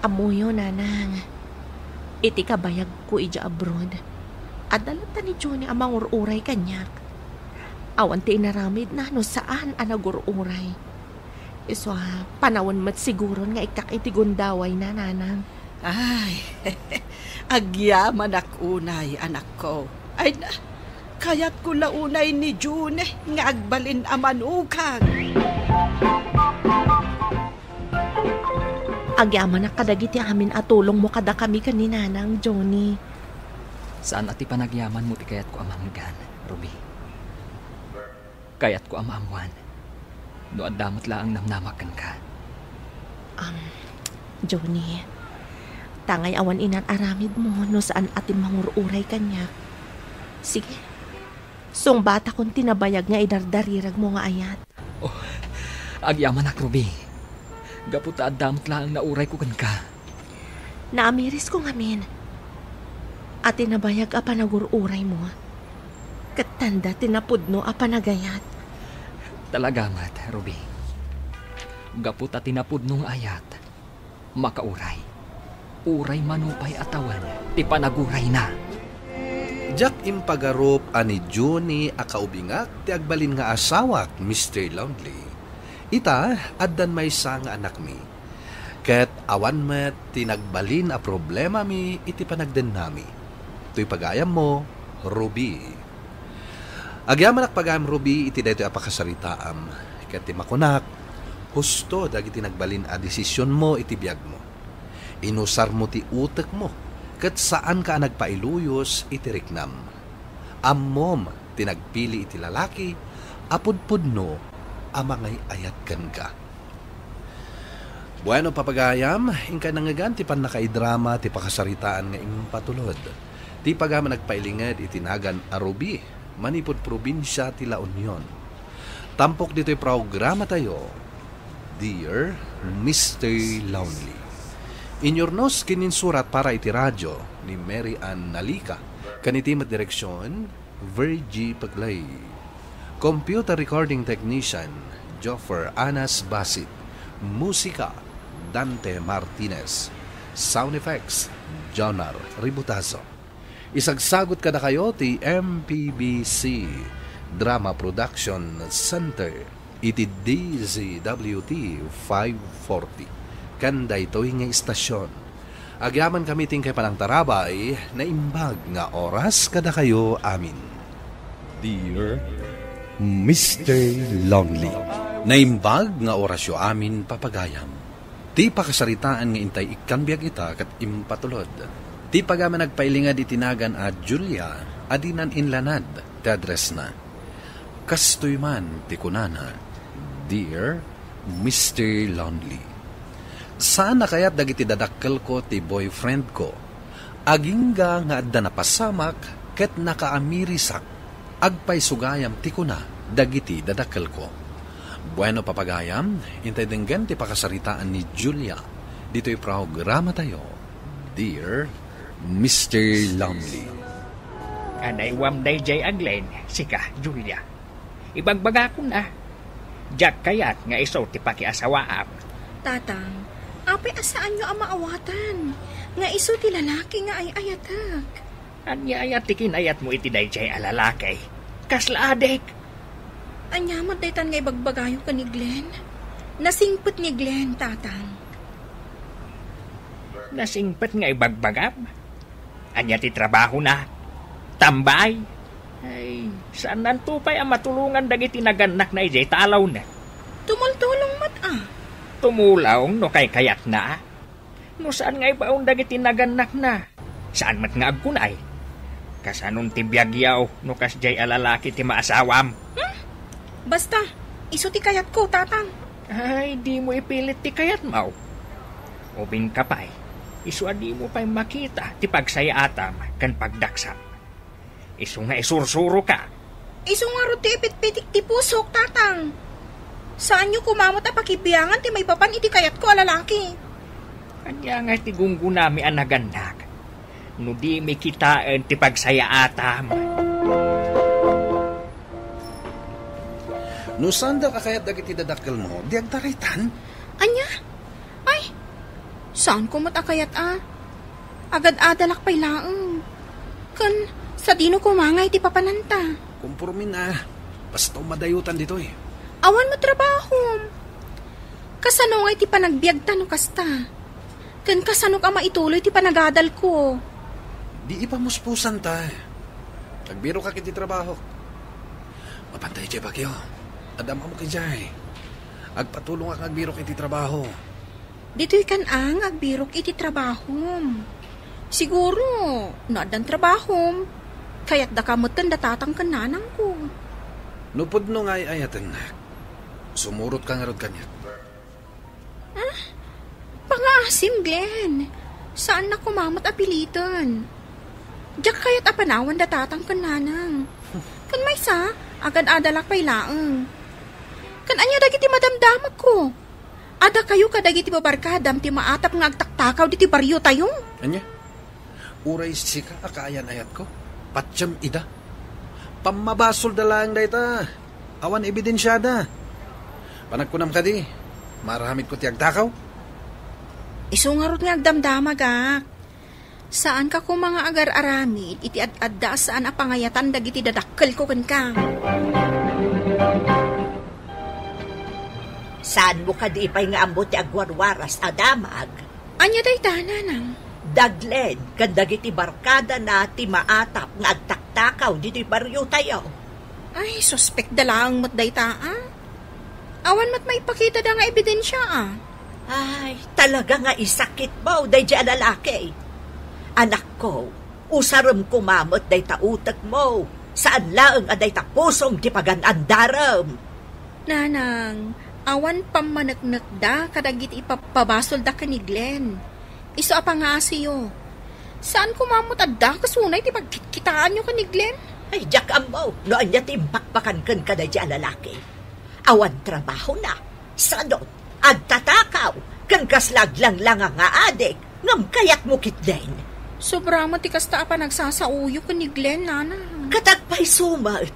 Amuyo nanang. Iti kabayag ko ija abroad. Adalata ni Johnny amang ururay kanyak. Awan ti inaramid na no saan anagururay. Iso panawon mat siguro nga ikak iti gundaway na nanang. Ay, agyaman ak unay anak ko. Ay na, kayat ko launay ni June nga agbalin amanukang. Agyaman na kadagiti amin at tulong mo kada kami kaninanang, Johnny. Saan ati panagyaman mo ti kayat ko amanggan, Ruby? Kayat ko amamuan. No adamot laang namnamakan ka. Johnny, tangay awan inan aramid mo no saan atin mangururay kanyak. Sige, sungbata kong tinabayag nga idardarirag mo nga ayat. Oh, agyaman ak, Ruby. Gaputa adamot laang nauray ko kan ka. Naamiris ko ngamin. At tinabayag a panagururay mo. Katanda tinapudno a panagayat. Talaga mat, Ruby. Gaputa tinapudnong ayat. Makauray. Uray manupay atawan. Ti panaguray na. Jak impagarup ani Johnny akaubingak ti agbalin nga asawak Mr. Longley. Ita addan may nga anak mi. Ket awan met tinagbalin a problema mi iti panagden nami. To'y pagayam mo, Ruby. Agyaman ak pagayam Ruby iti daytoy apakasaritaam. Ket ti makunak, husto dagiti nagbalin a desisyon mo iti biag mo. Inusar mo ti utek mo. Ket saan ka nagpailuyos iti riknam. Ammom tinagpili iti lalaki, apudpudno amangay ayat kan ka. Bueno papagayam, ingka nangagan ti pan nakaidrama ti pakasaritaan nga impatulod. Ti pagama nagpailinged itinagan a Ruby, manipod probinsya ti La Union. Tampok dito'y programa tayo, Dear Mr. Longley. Inyornos kininsurat para iti radyo ni Mary Ann Nalika. Kanitimat direksyon, Virgie Paglay. Computer recording technician, Joffer Anas Basit. Musika, Dante Martinez. Sound effects, Jonar Ributazo. Isagsagot kada kayo ti MPBC Drama Production Center iti DZWT 540. Kanda ito'y nga istasyon. Agyaman kami ting kay panang tarabay na imbag nga oras kada kayo amin. Dear Mr. Longley. Naimbag nga orasyo amin papagayam. Ti pakasaritaan nga intay ikanbiag ita kat impatulod. Ti pagama nagpailingad itinagan a Julia adinan inlanad ti address na. Kastoy man ti kunana, Dear Mr. Longley. Saan na kaya't dagiti dadakkel ko ti boyfriend ko? Agingga nga adda napasamak ket nakaamirisak. Agpay sugayam ti kuna dagiti dadakkel ko. Bueno papagayam, intay denggan ti pakasaritaan ni Julia. Dito'y programa tayo, Dear Mr. Longley. Anaywam day jay aglen, sika, Julia. Ibagbaga ko na. Jack kayat nga iso ti pakiasawaam. Tatang, apay asaan nyo ang maawatan? Nga iso ti lalaki nga ay ayatag. Anya ayat tikin ayat mo iti day jay alalakay. Kasla adek. Anya mataytan nga ibagbagayo ka ni Glenn. Nasingpet ni Glenn, tatang. Nasingpet nga ibagbagam? Anya ti trabaho na. Tambay. Ay, saan nantupay ang matulungan dagiti naganak na ijay talaw na? Tumultulong mat Tumulaong no kay kayat na. No saan nga ibaon dagiti naganak na? Saan mat nga agkunay? Kasanon ti biyagyaw no kasjay alalaki ti maasawam. Basta, iso ti kayat ko, tatang. Ay, di mo ipilit ti kayat mo. Ubing kapay, iso di mo pa'y makita ti pagsayatam kan pagdaksam. Iso nga isursuro ka. Iso nga ti ipit-pitik ti pusok, tatang. Saan nyo kumamot a pakibiyangan ti may papan iti kayat ko alalaki? Kanya nga ti gunggunami ang nagandak. No di may kitaan ti pagsayaatam. No sanda ka kaya't dagiti dadakkel mo, di agtaritan? Anya? Ay, saan ko matakayat Agad adalak pa'y laang. Kan, sa dino kumangay ti papananta. Kumpurmin basta madayutan dito eh. Awan mo trabaho. Kasano nga ti panagbiag tano kasta. Kan kasano ka maituloy ti panagadal ko. Di ipamuspusan ta. Nagbiro ka kiti trabaho. Mapantay jay bagyo. Adama mo kinjay. Agpatulong ak nagbiro kiti trabaho. Dito'y kanang agbirok iti trabaho. Siguro, naadan trabaho. Kaya't dakamutan datatang kananang ko. Nupod no ngay ayatan na. Sumurot ka nga rod kanya. Pangasim, Glenn. Saan na kumamot apilitan? Diyak kaya't apanawan datatang kananang. Kan may sa, agad adalak pa'y laang. Kan anya dagiti madamdamag ko. Ada kayo kadagiti babarkadam ti maatap nga agtaktakaw diti baryo tayo. Anya? Uray sika akaayan ayat ko. Patsyam ida. Pamabasol dalang dayta. Awan ebidensyada. Panagkunam ka di. Marahamit ko ti agtakaw. Isungarot nga agdamdamag Saan ka ko mga agar-aramid, iti ad-adda saan apangayatan dagiti dadakkel ko kan ka. Saan mo ka di ipay nga ambot ti agwarwaras adamag? Anya day tananang? Daglen, kan dagiti barkada na ti maatap nga agtaktakaw diti baryo tayo. Ay, suspect dalang mat day Awan mat may pakita da nga ebidensya Ay, talaga nga isakit mo, day di alalaki. Anak ko, usaram kumamot day tautak mo. Saan laang aday tapusong di paganandaram? Nanang, awan pamanaknak da kadagit ipapabasol da ka ni Glenn. Iso apa nga siyo. Saan kumamot adda kasunay ti pagkitkitaan nyo ka ni Glenn? Ay, jak mo, noon niya timpakpakan kan ka day di alalaki. Awan trabaho na. Sadot, agtatakaw, kan kaslaglang lang nga adik, ngam kayak mo kitlen. Sobra mo ti kasta pa nagsasauyo ka ni Glenn, nana. Katagpay sumat.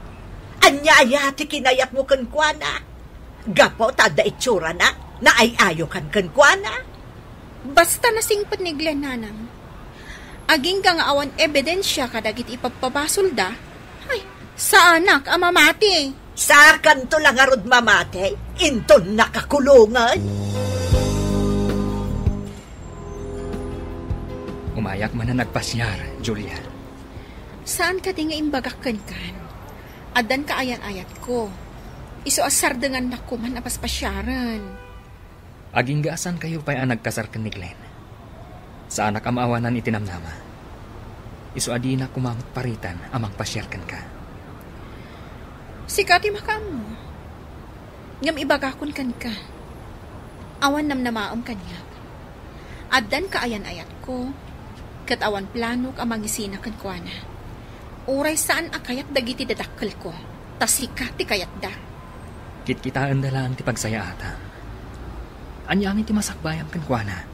Anya ti kinayat mo kan kuana. Gapo tada itsura na ay ayo kan kuana. Basta nasingpat ni Glenn, nanang. Aging ka nga awan ebidensya kadagit ipapabasol da. Ay, sa anak amamati. Sa kanto lang arod mamate, inton nakakulungan. Umayak man na nagpasyar, Julia. Saan ka di nga imbagakan kan? Adan ka ayan-ayat ko. Iso asar dengan nakuman apaspasyaran. Aging gaasan kayo pa'y nagkasar ka ni Glenn. Sa anak amawanan itinamnama. Iso adi na kumamot paritan amang pasyarkan ka. Sikati makam mo. Ngam ibagakon kan ka. Awan namnamaom kanya. Adan ka ayan-ayat ko. Katawan planok amang isina kan kuana. Uray saan akayat dagiti dadakkel ko. Tasika ti kayat da. Kitkitaan dalaan ti pagsaya ata. Anyangin ti masakbayam kan kuana.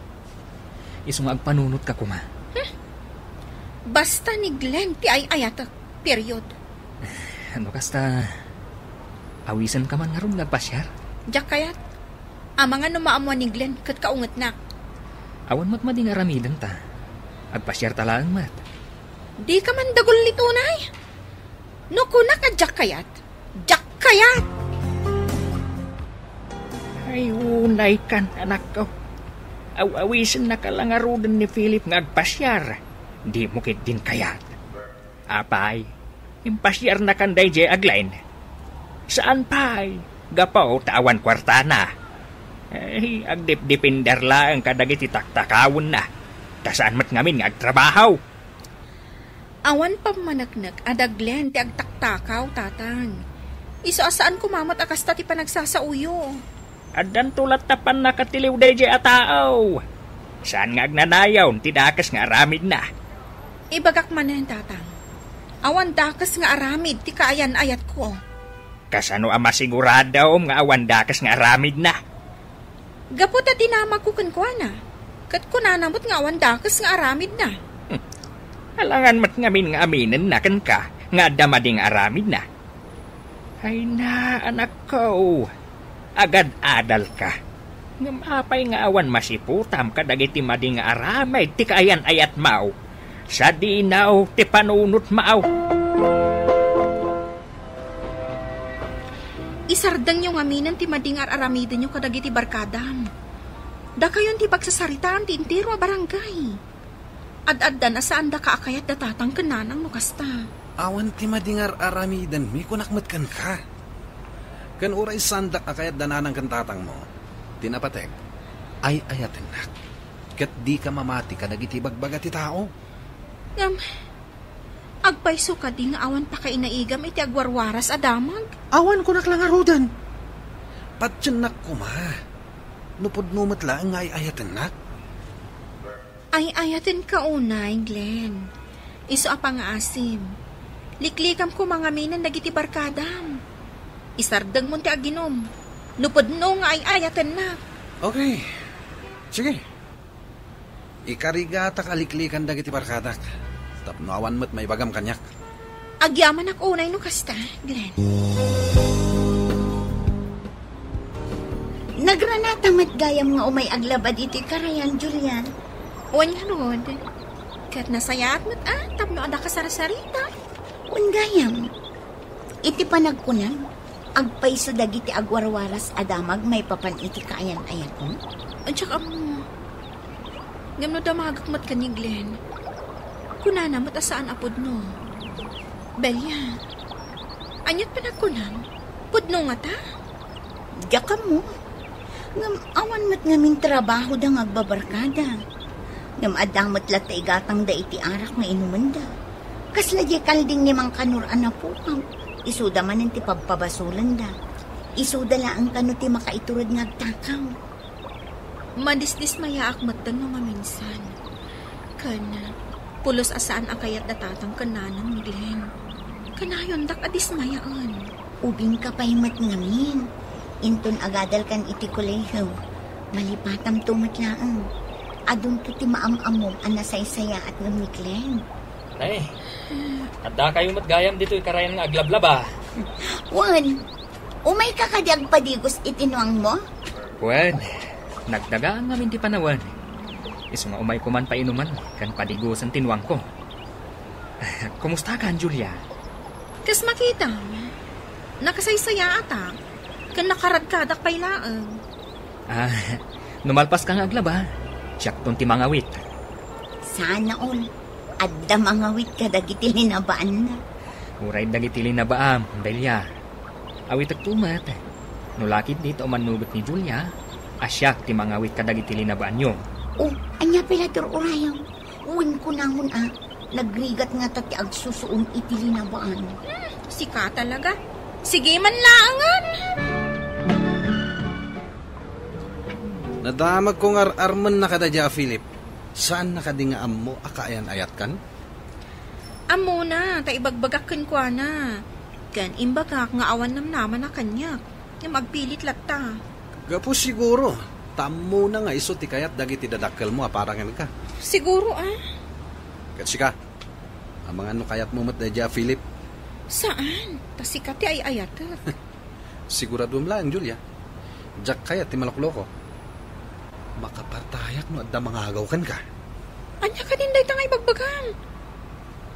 Isong agpanunot ka kuma. Basta ni Glenn ti ay-ayat period. Ano kasta awisan ka man nga ron nagpasyar? Diyak kayat. Amang ano maamuan ni Glenn kat kaungat na. Awan mat mading aramidan ta. Agpasyar talaan mat. Di ka man dagol litunay. No kunak ka jak kayat. Jak kayat. Ay, unay kan, anak ko. Awisin na kalangarudan ni Philip nga agpasyar. Di mo kit din kayat. Apay, impasyar na kan day jay aglain. Saan pay? Gapaw tawan kwarta na. Ay, agdip-dipindar lang kadagit itaktakawon na. Tasaan mat ngamin nga agtrabahaw. Awan pa manaknak, adaglen, ti agtaktakaw, tatang. Iso asaan kumamat akasta ti panagsasauyo. Adan tulat tapan nakatiliw day di ataaw. Saan nga agnanayaw, ti dakas nga aramid na. Ibagak man na tatang. Awan dakas nga aramid, ti kaayan ayat ko. Kasano ang masiguradaw nga awan dakas nga aramid na. Gapot at inamag ko kankwana. Kat kunanamot nga awan dakas nga aramid na. Alangan mat ngamin nga aminin na kan ka, nga damading aramid na. Ay na, anak ko. Agad adal ka. Nga mapay nga awan masiputam ka dagiti mading aramay ti kaayan ayat mao. Sa dinaw ti panunot mao. Isardang yung aminan ti mading aramidin yung kadagiti barkadam. Da kayon ti pagsasaritaan ti intero a barangay. Ad-adda na saan da kaakayat datatang kananang nukasta. Awan ti madingar aramidan mi kunakmat kan ka. Kan uray sandak akayat dananang kan tatang mo. Tinapatek, ay ayatin na. Kat di ka mamati ka nagiti bagbaga ti tao. Agpayso ka di nga awan pa kay naigam iti agwarwaras adamag. Awan ko naklangarudan. Patyan na kuma. Nupod numat lang ay ayatin na. Ay ayatin ka unay, Glenn. Iso apang asim. Liklikam ko mga minan nagiti barkadam. Isardang mo ti aginom. Nupod no nga ay ayatin na. Okay. Sige. Ikarigata kaliklikan dagiti barkadak. Tapno awan mo't may bagam kanyak. Agyaman ak unay no kasta, Glenn. Nagranatamat gayam nga umay aglabad iti karayan, Julian. Uwan nga rod. Kat nasayaat mo't tapno ada ka sarasarita. Uwan gayam. Iti panagkunam, agpaiso dagiti agwarwaras adamag may papan iti kaayan-ayan ko. At saka mo, gamno damagak mat kani, Glenn. Kunana mo't asaan apod no. Belia, anyat panagkunam, pudno nga ta? Diyaka mo. Ngam awan mat ngaming trabaho da ngagbabarkada. Ngam adang mat lata igatang da iti arak nga inumanda. Kasla di kalding ni mang kanuran na pukaw. Isuda man ti pagpabasulan da. Isuda laang kano ti makaiturod ngagtakaw. Madisdis maya akmatan no maminsan. Kana, pulos asaan akayat datatang kananang, Glenn. Kanayon dak adis mayaan. Ubing ka pahimat ngamin. Inton agadal kan iti kolehiyo. Malipatam tumatlaang. Adun to ti maam-amom ang nasaysaya at ngamiklen. Nay, adda kayo matgayam dito ikarayan nga aglablaba. Juan, umay ka kadyag padigos itinuang mo? Juan, nagdagaan ngamin ti panawan. Iso nga umay kuman painuman, kan padigusan tinuang ko. Kumusta ka, Julia? Kas makita, nakasaysaya ata, kan nakaradkadak pailaang. Numalpas ka nga aglaba. Siyak ton ti mangawit. Sana all. Adda mangawit ka dagiti linabaan na. Uray dagiti linabaam, Belia. Awit agtumat. Nulakit dito manugot ni Julia. Asyak ti mangawit ka dagiti linabaan nyo. Oh, anya pilator urayaw. Uwin ko namon Nagrigat nga tati agsusuong iti linabaan. Sika talaga. Sige man laangan. Nadamag kong arman na kadadya, Philip. Saan nakadingaam mo akaayan ayat kan? Amo na, taibagbagakin ko na. Kan imbagak nga awan naman na kanyak. Yung magpilit latta. Gapo siguro. Tamo na nga iso ti kayat dagiti dadakkel mo aparangan ka. Siguro Katsika, ang mga ano kayat mo matadya, Philip? Saan? Tasikati ay ayatat. Sigurado mo lang, Julia. Diyak kayat ti malakloko. Makapartayak no at da mangagaw ka. Anya ka din dayta nga ibagbagan.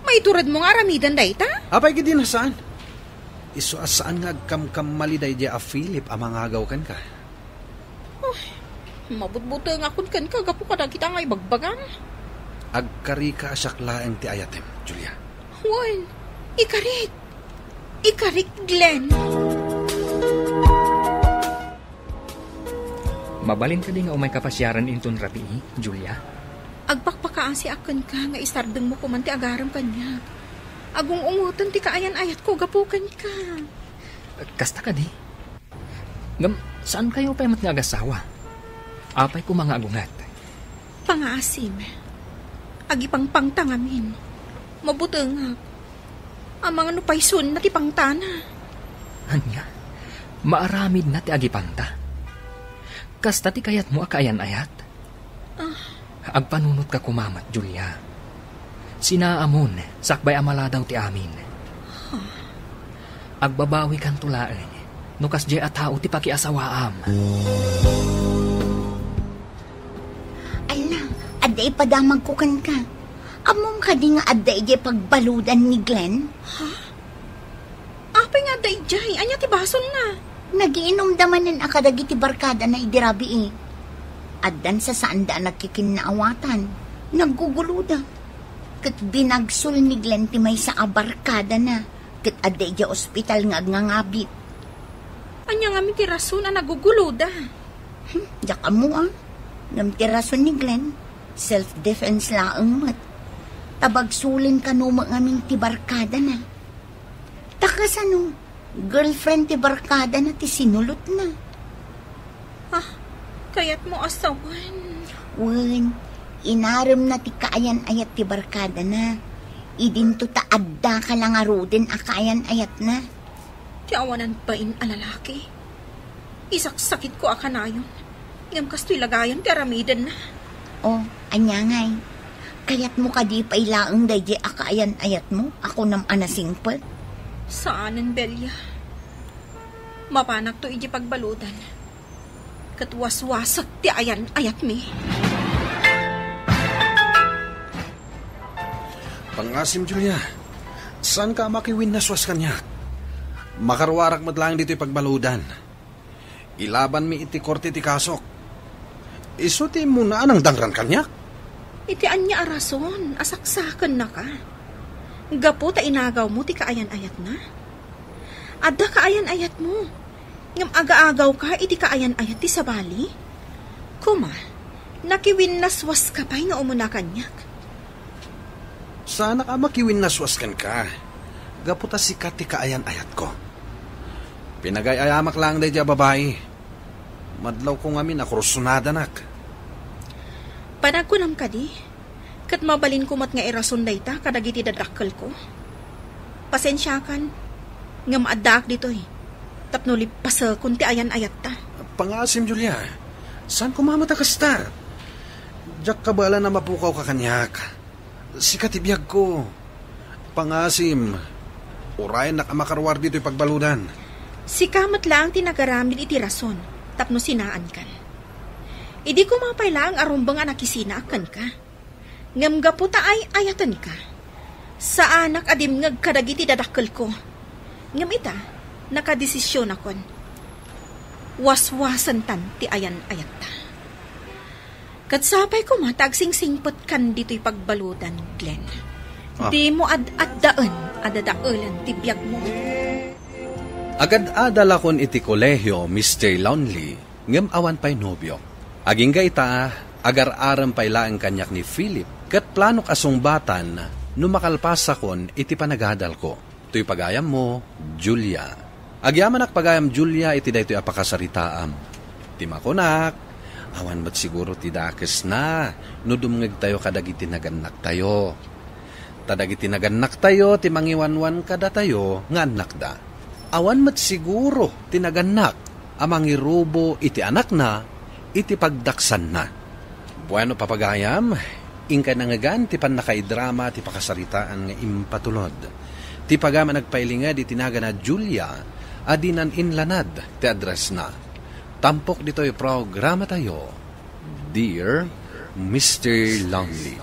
May turad mo nga aramidan dayta? Apay ka din saan? Iso asaan nga kam maliday di a Philip ang mangagaw ka. Mabutbuto nga kun kan ka, gapo ka na kita nga ibagbagan. Agkari ka asaklaeng ti ayatem, Julia. Juan, ikarit. Ikarit, Glenn. Mabalin ka din nga umay kapasyaran inton rabi, Julia. Agpakpakaan si akan ka nga isardeng mo kuman ti agaram kanya. Agong ungutan ti kaayan ayat ko, gapukan ka. Kasta ka di. Ngam, saan kayo pa nga agasawa? Apay ko mga agungat. Pangasim. Agi pangpangtangamin. Mabutengag. Ang mga nupaysun na ti pangtana. Anya, maaramid na ti agipanta. Kasta ti kayat mo akaayan ayat. Agpanunot ka kumamat, Julia. Sinaamon, sakbay amala daw ti amin. Agbabawi kan tulaan, nukas di atao ti pakiasawaam. Ala, aday padamag ko kan ka. Among ka di nga aday di pagbaludan ni Glenn? Apay nga day jay, anya ti basol na. Nagiinom damanan akadagi ti barkada na idirabi eh. Addan sa saan da nagkikinaawatan, nagguguluda. Kat binagsol ni Glenn ti may sa abarkada na, kat aday di ospital nga ngangabit. Anya nga mi ti rason na naguguluda. Daka mo ngam ti rason ni Glenn, self-defense laang mat. Tabagsulin ka no ngamin ti barkada na. Takas girlfriend ti barkada na ti sinulot na. Kayat mo asawan. Wen, inaram na ti kaayan ayat ti barkada na. Idinto ta adda ka lang arudin akayan ayat na. Ti awanan pa in alalaki. Isak-sakit ko akanayon. Ngam kasto'y lagayan ti aramidan na. Anyangay. Kayat mo ka di pa ilaang dahi akayan ayat mo. Ako nam anasingpal. Saanan, Belia? Mapanak to iji pagbaludan. Katwaswasak ti ayan ayat mi. Pangasim, Julia. Saan ka makiwin naswas kanya? Makarwarak madlang dito'y pagbaludan. Ilaban mi iti korte ti kasok. Isuti mo na anang dangran kanya? Iti anya arason, asaksakan na ka. Gapo ta inagaw mo ti kaayan ayat na. Adda kaayan ayat mo. Ngam aga-agaw ka iti kaayan ayat ti sabali. Kuma, nakiwin naswas ka pa'y nga umuna kanyak. Sana ka makiwin naswaskan ka. Gaputa sikat ti kaayan ayat ko. Pinagay-ayamak lang day babae. Madlaw ko ngamin akurusunada nak. Panagkunam ka di. Kat mabalin ko mat nga irason day ta kadagiti dadakkel ko. Pasensyakan. Ngam addaak dito'y. Tapno lipasa kung ti ayan ayat ta. Pangasim, Julia. Saan kumamata kasta? Diyak kabala na mapukaw ka kanyak. Sikat ibiyag ko. Pangasim. Urayan na makarwar dito'y pagbaludan. Sikamat lang tinagaramid iti rason. Tapno sinaan kan. Idi ko mapay lang arumbang anakisina akan ka. Ngam gaputa ay ayatan ka. Sa anak adim ngagkadagiti dadakkel ko. Ngam ita, nakadesisyon akon. Waswasan tan ti ayan ayat ta. Katsapay ko matagsingsingpot kan dito'y pagbaludan, Glenn. Di mo ad-addaan, adadaulan ti biyag mo. Agad-adala kon iti kolehyo, Mr. Lonely, ngem awan pa'y nobyo. Aging gaita, agar-aram pa'y laang kanyak ni Philip, kat planok asungbatan, numakalpasa kon iti panagadal ko. To'y pagayam mo, Julia. Agyaman ak pagayam, Julia, iti dayto'y apakasaritaam. Timakonak, awan ba't siguro ti dakes na, no dumngeg tayo kadagiti naganak tayo. Tadagiti naganak tayo, ti mangiwanwan kada tayo, nga anak da. Awan mat siguro tinaganak amang irubo iti anak na, iti pagdaksan na. Bueno papagayam, ingka nangagan ti pan nakaidrama ti pakasaritaan nga impatulod. Ti pagama nagpailinga di tinaga na Julia, adinan inlanad ti address na. Tampok dito'y programa tayo, Dear Mr. Lonely.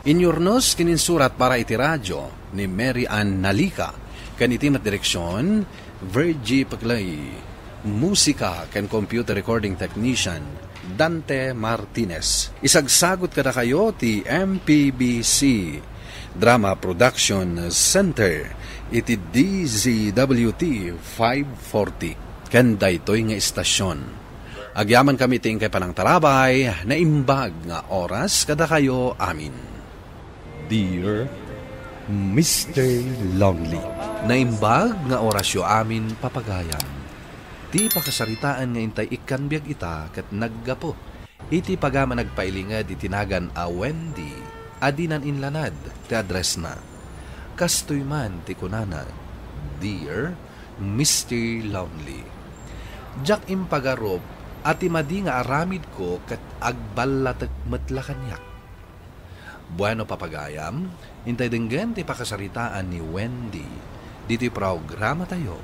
Inyornos kininsurat para iti radyo ni Mary Ann Nalika, kan itimat direksyon, Virgie Paglay. Musika kan computer recording technician, Dante Martinez. Isagsagot kada kayo ti MPBC Drama Production Center, iti DZWT 540. Kan daytoy nga istasyon. Agyaman kami ting kay panang tarabay, na imbag nga oras kada kayo amin. Dear Mr. Longley. Naimbag nga orasyo amin papagayam. Ti pakasaritaan nga intay ikan biag ita kat naggapo. Iti pagama nagpailingad itinagan a Wendy. Adinan inlanad ti address na. Kastoy man ti kunana. Dear Mr. Longley. Jak impagarop at imadi nga aramid ko kat agbalatag matla kanyak. Bueno papagayam, intay denggan ti pakasaritaan ni Wendy. Dito'y programa tayo.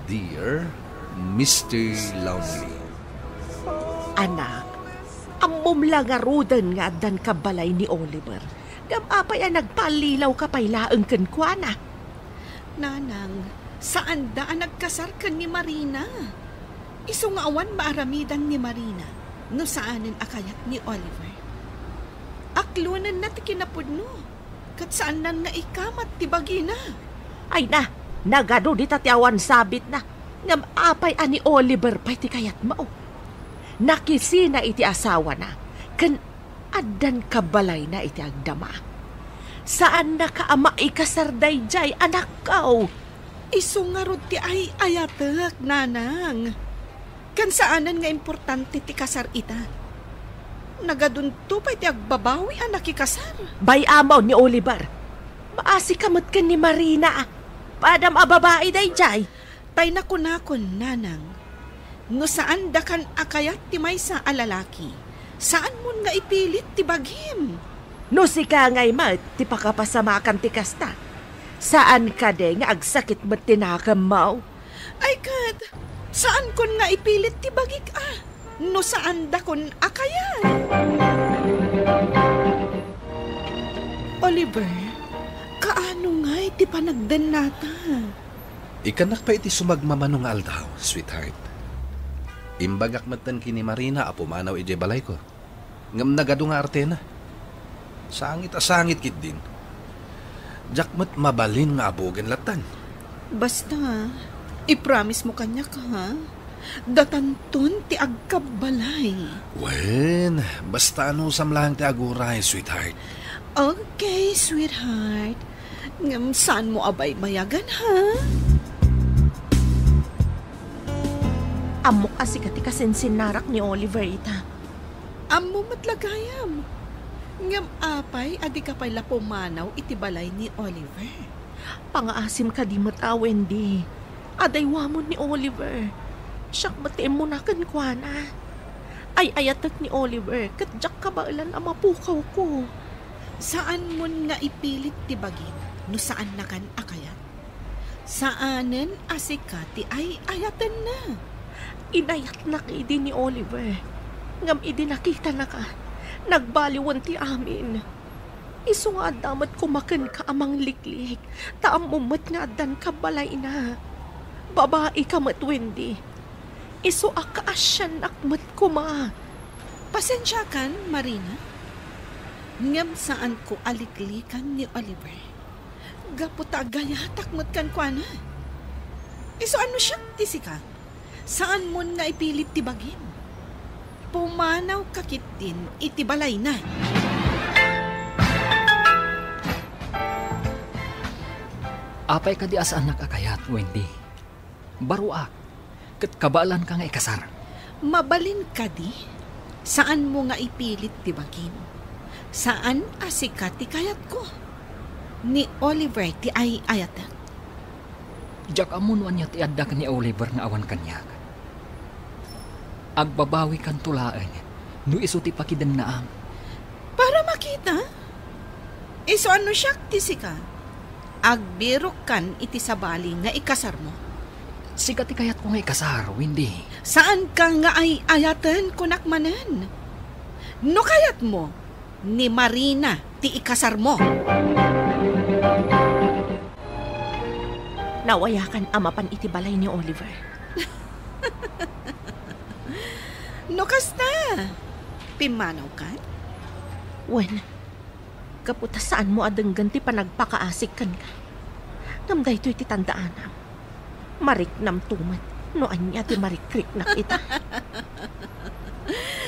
Dear Mr. Longley. Anak, amom lang arudan nga dan kabalay ni Oliver. Gamapay ang nagpalilaw kapay laeng kenkwana. Nanang, saan da ang nagkasar kan ni Marina? Iso nga awan maaramidan ni Marina, no saanin akayat ni Oliver. Aklunan na ti kinapudno, kat saan nan nga ikamat ti bagina. Ay na, nagado di tatiawan sabit na. Ngam apay ani Oliver pa'y ti kayat mao. Nakisina iti asawa na, kan adan kabalay na iti agdama. Saan na kaama ikasarday jay anak kao? Iso nga rod ti ay ayatek, nanang. Kan saanan nga importante ti kasar ita. Nagadunto pa'y ti agbabawi ang nakikasar. Bay amaw ni Oliver. Maasi kamat ka ni Marina. Padam a babae day jay. Tay nakunakon, nanang. No saan da kan akayat ti maysa a lalaki. Saan mo nga ipilit ti bagim? No si ka ngay mat, ti pakapasamakan ti kasta. Saan ka de nga agsakit mat tinakam mau? Ay kat, saan kon nga ipilit ti bagik no saan da kon akayan? Oliver, kaano nga iti panagdan nata? Ikanak pa iti sumagmamanong aldaw, sweetheart. Imbagak matan kini Marina apumanaw ije balay ko. Ngam nagado nga arte na. Sangit kit din. Jakmat mabalin nga abogan latan. Basta, i-promise mo kanya ka, ha? Datantun ti agkabalay. Wen, basta ano samlang ti aguray, sweetheart. Okay, sweetheart. Ngam saan mo abay mayagan, ha? Amok asi kati kasininarak ni Oliver ita. Amo matlagayam. Ngam apay, adi ka pala pumanaw iti balay ni Oliver. Pangaasim ka di matawen di. Aday wamon ni Oliver. Siyak matim mo na kankwana. Ay ayatak ni Oliver, katjak kabailan ang mapukaw ko. Saan mo nga ipilit ti bagin, no saan na kan akayat? Saanen asikati ay ayatan na. Inayat na ka idi ni Oliver. Ngam idi nakita na ka. Nagbaliwan ti amin. Iso nga damat kumakan ka amang liklik. Taam umat nga dan kabalay na. Babae ka mat Wendy. Iso akaasyan akmat kuma. Pasensya kan, Marina? Ngam saan ko aliklikan ni Oliver. Gaputa gayatak mat kan kwa na. Iso ano siya tisika? Saan mo nga ipilit ti bagin? Pumanaw kakit din itibalay na. Apay ka di as anak akayat, Wendy. Baruak, kat kabalan ka nga ikasar. Mabalin ka di? Saan mo nga ipilit ti bagin? Saan asikat ti kayat ko? Ni Oliver ti ay ayatan. Diyak amunuan niya ti adda ni Oliver nga awan kanyak. Agbabawi kan tulaan, no iso ti pakidan naam. Para makita? Iso ano siya tisika? Agbirok kan iti sabali nga ikasar mo. Sikat ti kayat ko nga ikasar, Wendy. Saan ka nga ay ayatan kunakmanan? No kayat mo, ni Marina ti ikasar mo. Nawayakan amapan iti balay ni Oliver. No kasta, pimanaw ka? Wen, kaputa saan mo adang ganti panagpakaasik kan ka. Namday to'y titandaanam. Mariknam tumat, no anya ti marikrik na kita.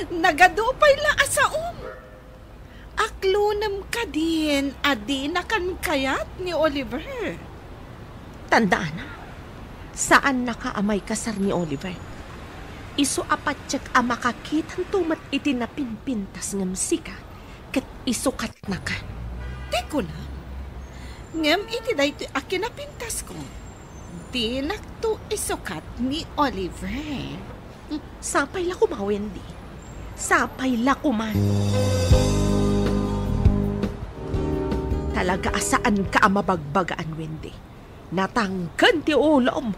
Nagadupay la asaom. Naglunam ka din, adi na kan kayat ni Oliver. Tandaan na, saan nakaamay kasar ni Oliver? Isu apat tsak amakakitang tumat iti napinpintas ngam sika, kat isukat na ka. Di ko na. Ngam iti da ito akin napintas ko. Di nakto isukat ni Oliver. Sapay la kuma, Wendy. Sapay la kuma. Talaga asaan ka mabagbagaan, Wendy. Natangkan ti ulom.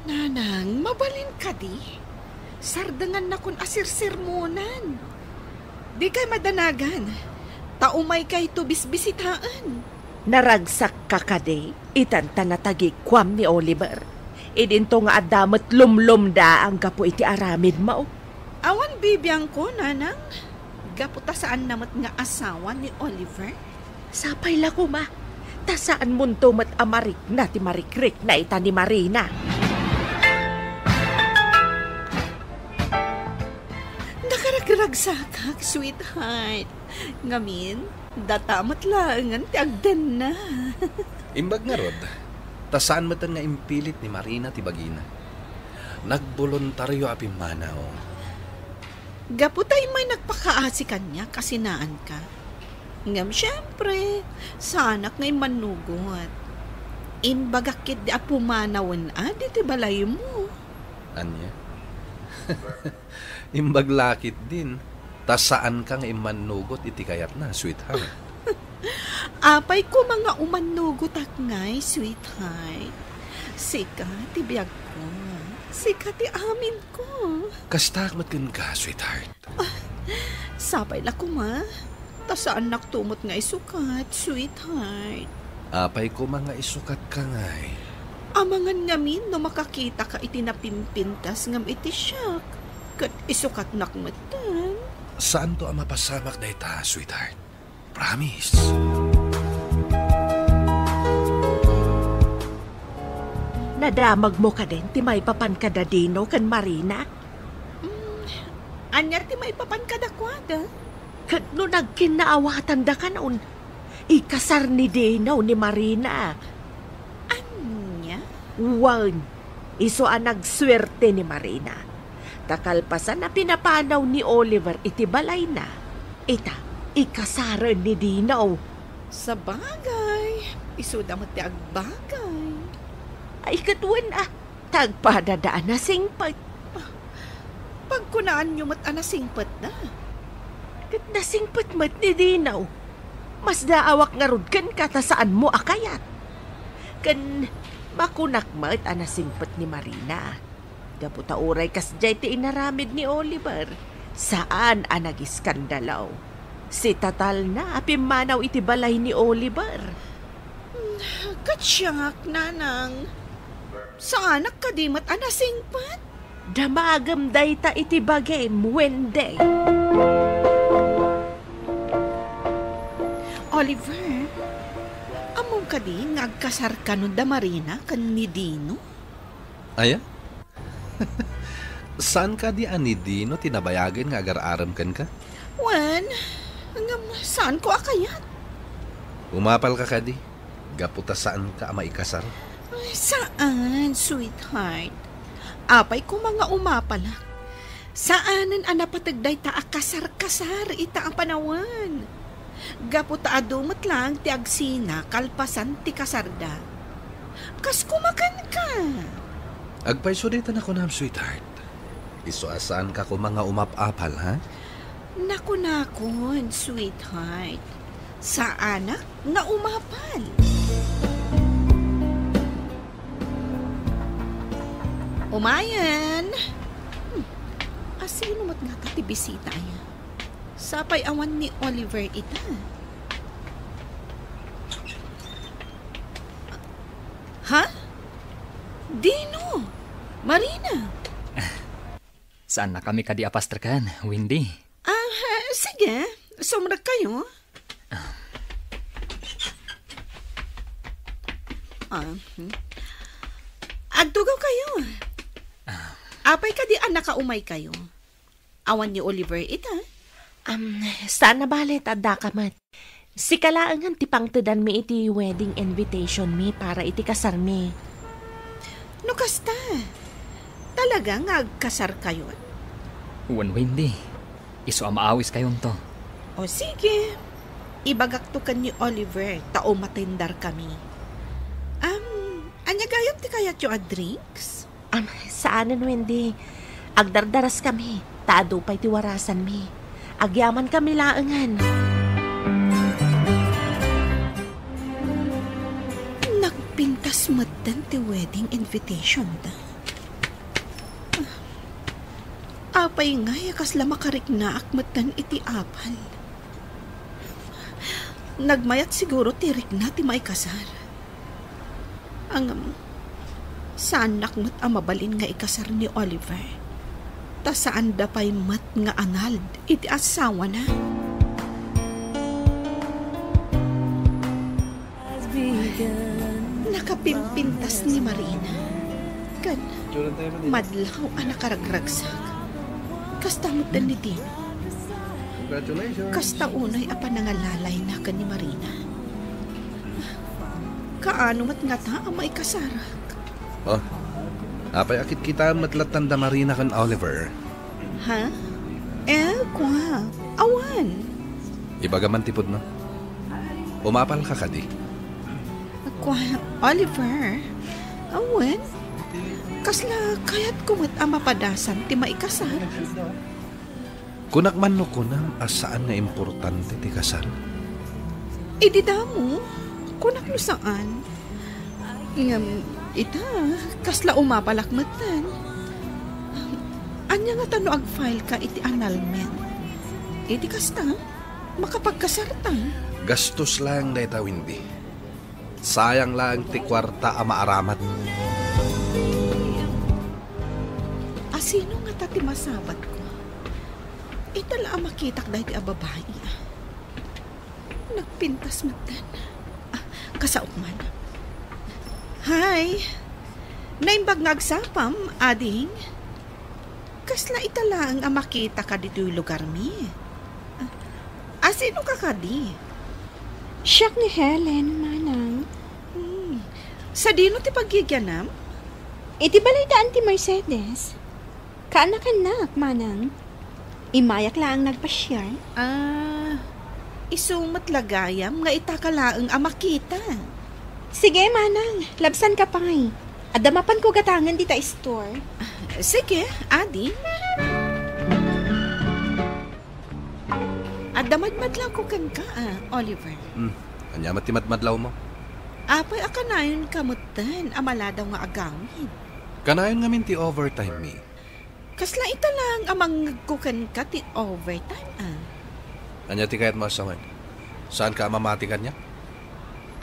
Nanang, mabalin ka di. Sardangan na kun asir-sirmonan. Di kay madanagan. Taumay kay to bisbisitaan. Naragsak ka kade, itanta natagi kwam ni Oliver. Idinto nga adamat lumlumda ang gapo iti aramid mo. Awan bibiyang ko, nanang. Gapo ta saan namat nga asawa ni Oliver? Sapay la kuma. Ta saan munto mat amarik na ti marikrik na ita ni Marina. Nakaragragsakak, sweetheart. Ngamin, datamat lang ti agdan na. Imbag nga rod, tasaan matan nga impilit ni Marina ti bagina. Nagboluntaryo api manaw. Gaputay may nagpakaasi kanya kasi naan ka. Ngam syempre, sanak ngay manugot. Imbagakit di apumanawan adi ti balay mo. Anya? Imbaglakit din. Tasaan ka nga imanugot iti kayat na, sweetheart. Apay ko mga umanugot ak ngay, sweetheart. Sika ti biyag ko. Sika ti amin ko. Kastak matkin ka, sweetheart. Sapay la ko ma. Tasaan naktumot nga isukat, sweetheart. Apay ko mga isukat ka ngay. Amangan ngamin no makakita ka iti napimpintas ngam iti siyak. Kat isukat nakmatan. Saan to ang mapasamak na ita, sweetheart? Promise. Nadamag mo ka din, ti may papan kadadino kan Marina? Anyar ti may papan kadakwada? Kat no nagkinaawatan da ka noon, ikasar ni Dino ni Marina. Anya? Wan, iso ang nagswerte ni Marina. Takalpasan na pinapanaw ni Oliver iti balay na. Ita, ikasaran ni Dino. Sa bagay, isuda mo ti agbagay. Ay katwan tagpadadaan na singpat. Pagkunaan nyo mat anasingpat na. Kat nasingpat mat ni Dino. Mas daawak nga rod kan katasaan mo akayat. Kan makunak mat anasingpat ni Marina. Gaputa uray kas jay ti inaramid ni Oliver. Saan anagiskandalaw? Si Tatal na apimanaw iti balay ni Oliver. Katsyak, nanang. Saan nakadimat anasingpat? Damagam day ta iti bagay Wendy. Oliver, among kadi ngagkasar ka nun da Marina kan ni Dino? Aya? Saan ka di ani Dino tinabayagan nga agar-aram kan ka? Wan, saan ko akayat? Umapal ka kadi. Gaputa saan ka maikasar? Saan, sweetheart? Apay ko mga umapala. Saanan anapatagday ta akasar-kasar ita ang panawan. Gaputa adumat lang ti agsina kalpasan ti kasarda. Kas kumakan ka. Agpaisulitan ako na, sweetheart. Isuasaan ka ko mga umapapal, ha? Nakunakon, sweetheart. Sa anak na umapal. Umayan. Asino mat nga ti bisita niya? Sapay awan ni Oliver ita. Ha? Dino? Marina? Saan na kami kadi apastrakan, Wendy? Sige. Sumrag kayo. Agtugaw kayo. Apay ka di anak kaumay kayo. Awan ni Oliver ita. Saan na balit adda ka mat? Si kalaangan ti pangtudan mi iti wedding invitation mi para iti kasar mi. No kasta, talaga nga agkasar kayo? Uwan, Wendy. Iso maawis kayon to. O sige, ibagak to kan ni Oliver, tao matindar kami. Anya gayat ti kayat yung drinks? Saanan, Wendy? Agdardaras kami, taado pa'y tiwarasan mi. Agyaman kami laangan. Nagpintas matan ti wedding invitation da. Apay nga, kasla makarikna akmatan iti apal. Nagmayat siguro tirik na ti may kasar. Saan nakmat amabalin nga ikasar ni Oliver? Ta saan da pa'y mat nga anald iti asawa na? Nakapimpintas ni Marina. Kan, madlaw ang nakaragragsak. Kasta mutan ni Dino. Congratulations. Kasta unay apa nangalalay na ka ni Marina. Kaano mat nga ta ang maikasarak? Oh, apay akit kita matlatanda Marina kan Oliver. Ha? Kwa, awan. Ibagaman tipod no? Umapal ka kadi. Kwa, Oliver, awan. Kasla kayat kumat ang mapadasan ti maikasar. Kunak man no kunam asaan nga importante ti kasal. Idi damo, kunak no saan? Ita, kasla umapalakmatan. Anya nga tano ag-file ka iti annulment. Iti kasta, makapagkasartan. Gastos lang na ita, Windy. Sayang lang ti kwarta ang maaramat. Sino nga tati masabat ko? Itala ang makitak dahil ti babae. Nagpintas matan. Kasaok man. Hi! Naimbag ngagsapam, ading. Kasla itala ang makita ka dito yung lugar mi. Sino ka kadi? Siyak ni Helen, manang. Sa dino ti pagigyanam? Iti balay daan ti Mercedes. Kaanak-anak, manang. Imayak lang nagpasyar. Isumat lagayam nga itakalaang amakita. Sige, manang. Labsan ka pa'y. Adamapan ko gatangan dita store. Sige, adi. Adamadmadlaw ko kan ka, Oliver. Anya matimadmadlaw mo? Apay akanayon kamutan, amaladaw nga agawin. Kanayon nga minti overtime mi. Kasla ita lang amang kukan ka ti overtime, Anya ti kayat masawan? Saan ka mamatikan niya?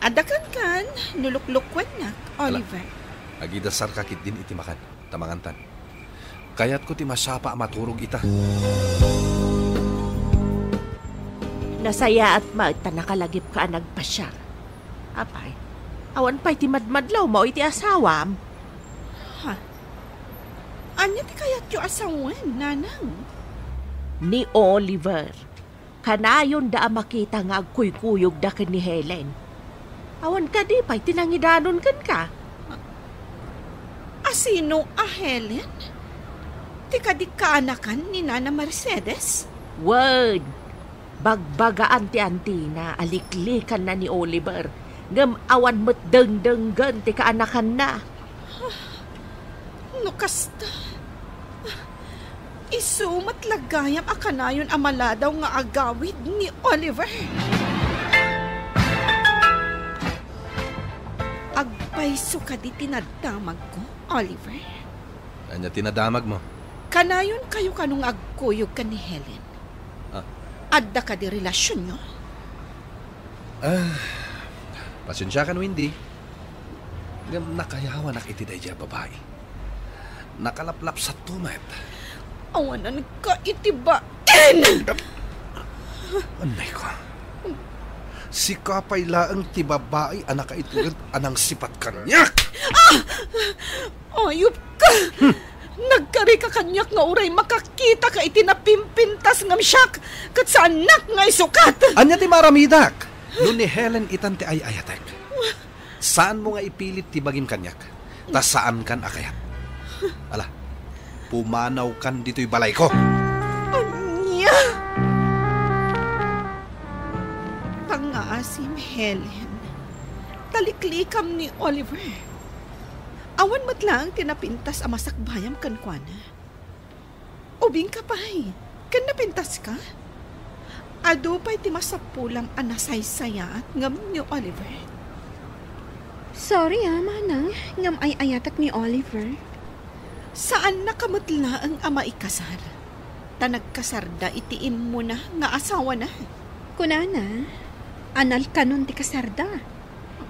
Adakan kan, nuluklukwan na, Oliver. Agidasar kakit din iti makan, tamangantan. Kayat ko ti masapa maturog ita. Nasaya at magta nakalagip ka nagpasyar. Apay, awan pa'y ti madmadlaw mo iti asawam. Anya ti kayat yung asawan, nanang? Ni Oliver. Kanayon da makita nga agkuykuyog da ken ni Helen. Awan ka di pa'y tinangidanon kan ka. Sino Helen? Ti kadi kaanakan ni Nana Mercedes? Word! Bagbagaan ti Antina, aliklikan na ni Oliver. Ngam awan mo't deng-denggan ti kaanakan na. No kasta. Isumat lagayam akanayon amaladaw nga agawid ni Oliver. Agpaiso ka di tinadamag ko, Oliver. Anya tinadamag mo? Kanayon kayo kanong agkuyog ka ni Helen. Adda ka di relasyon nyo? Pasensya kan, Windy. Nakayawan ak iti dayja babae. Nakalaplap sa tumet. Awanan ka iti ba? Anay ko. Si kapay laang ti babae anak itugan anang sipat kanyak. Ayop ka! Nagkari ka kanyak nga uray makakita ka iti napimpintas ngam siyak kat sa anak nga isukat. Anya ti maramidak. No ni Helen itan ti ayatek. Saan mo nga ipilit ti bagim kanyak? Ta saan kan akayat? Ala, pumanaw kan dito'y balay ko. Anya! Pangaasim, Helen. Taliklikam ni Oliver. Awan matlang tinapintas ang masakbayam kan kuana. Ubing ka pa'y, kan napintas ka? Ado pa'y ti masapulam anasaysayat ngam ni Oliver. Sorry manang, ngam ay ayatak ni Oliver. Saan nakamutla ang ama ikasar? Ta nagkasarda itiim mo na nga asawa na. Kunana, anal kanon ti kasarda.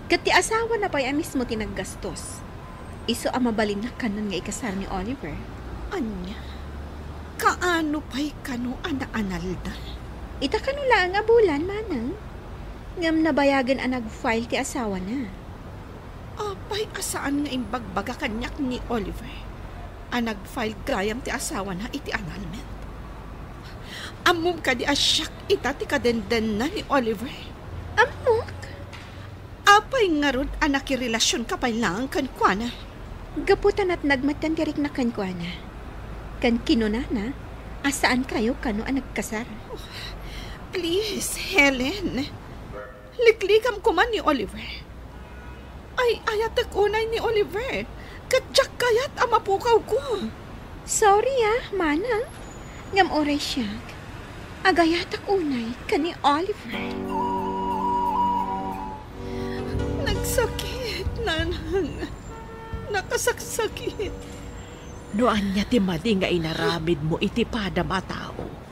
Kat ti asawa na pa'y mismo tinaggastos. Iso ang mabalin na kanon nga ikasar ni Oliver. Anya, kaano pa'y kano ana-analda? Ita kanula nga bulan, manang. Ngam nabayagan ang nag-file ti asawa na. Apay asaan nga imbagbaga kanyak ni Oliver? Ang nag-file gayam ti asawa na iti annulment. Amom ka di asyak ita ti kadenden na ni Oliver. Amok? Apay nga rod ang nakirelasyon ka pa'y lang kan kuana. Gaputan at nagmatan direk na kan kuana. Kan kinunana, asaan kayo kano ang nagkasar? Please, Helen. Liklikam ko man ni Oliver. Ay, ayatak unay ni Oliver. Katsak kayat ang mapukaw ko. Sorry manang. Ngam oray siya. Agayatak unay ka ni Oliver. Nagsakit, nanang. Nakasaksakit. Noan niya ti madi nga inaramid mo iti pada matao.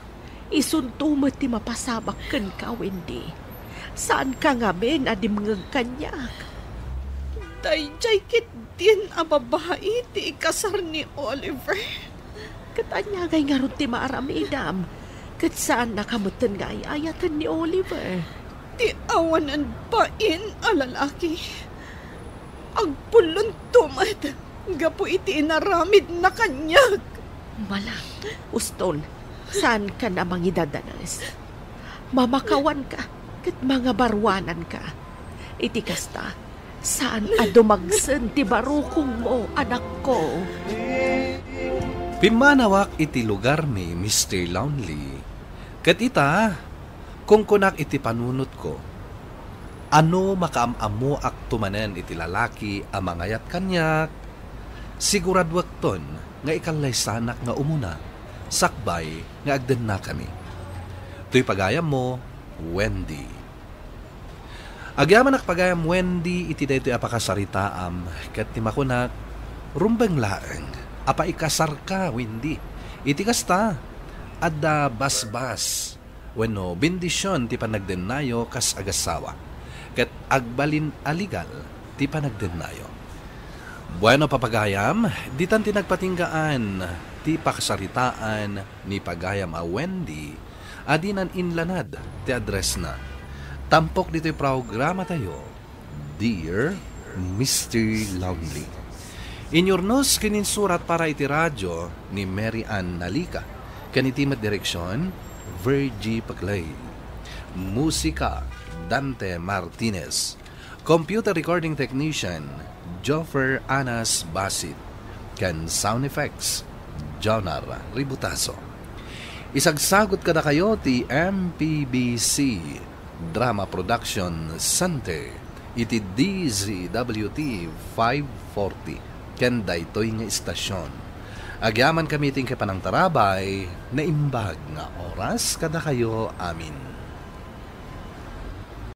Isuntumot ti mapasabak kan ka, Wendy. Saan ka nga men adim ng kanyak? Dayjay kit din ang babae ti ikasar ni Oliver. Katanyagay nga ron ti maaramidam. Kat saan nakamutan nga ayatan ni Oliver. Ti awanan pain a lalaki. Agpulon tumat. Gapo iti inaramid na kanyak. Malang, Uston. Saan ka na mangidadanas? Mamakawan ka, kat mga barwanan ka. Iti kasta, saan adumagsan ti barukong mo, anak ko? Pimanawak iti lugar ni Mr. Lonely. Kat ita, kung kunak iti panunot ko, ano makaamamo ak tumanen iti lalaki ang mangayat kanyak, siguradwak ton nga ikalay sanak nga umuna, sakbay nga agden na kami. To'y pagayam mo, Wendy. Agyaman ak pagayam Wendy, iti daytoy apakasaritaam, kat ti makunak, rumbeng laeng, apa ikasar ka, Wendy. Iti kasta, adda basbas, wenno bendisyon ti panagdennayo kas agasawa, kat agbalin aligal ti panagdennayo. Bueno papagayam, ditan tinagpatinggaan, ti pakasaritaan ni pagayam a Wendy, adinan inlanad ti address na. Tampok dito'y programa tayo, Dear Mr. Lonely. Inyornos kininsurat para iti radyo ni Mary Ann Nalika, kanitimat direksyon, Virgie Paglay. Musika, Dante Martinez. Computer recording technician, Joffer Anas Basit. Kan sound effects, Jonar Ributaso. Isagsagot kada kayo ti MPBC Drama Production Center iti DZWT 540 ken daytoy nga istasyon. Agyaman kami ting kapanang tarabay na imbag nga oras kada kayo amin.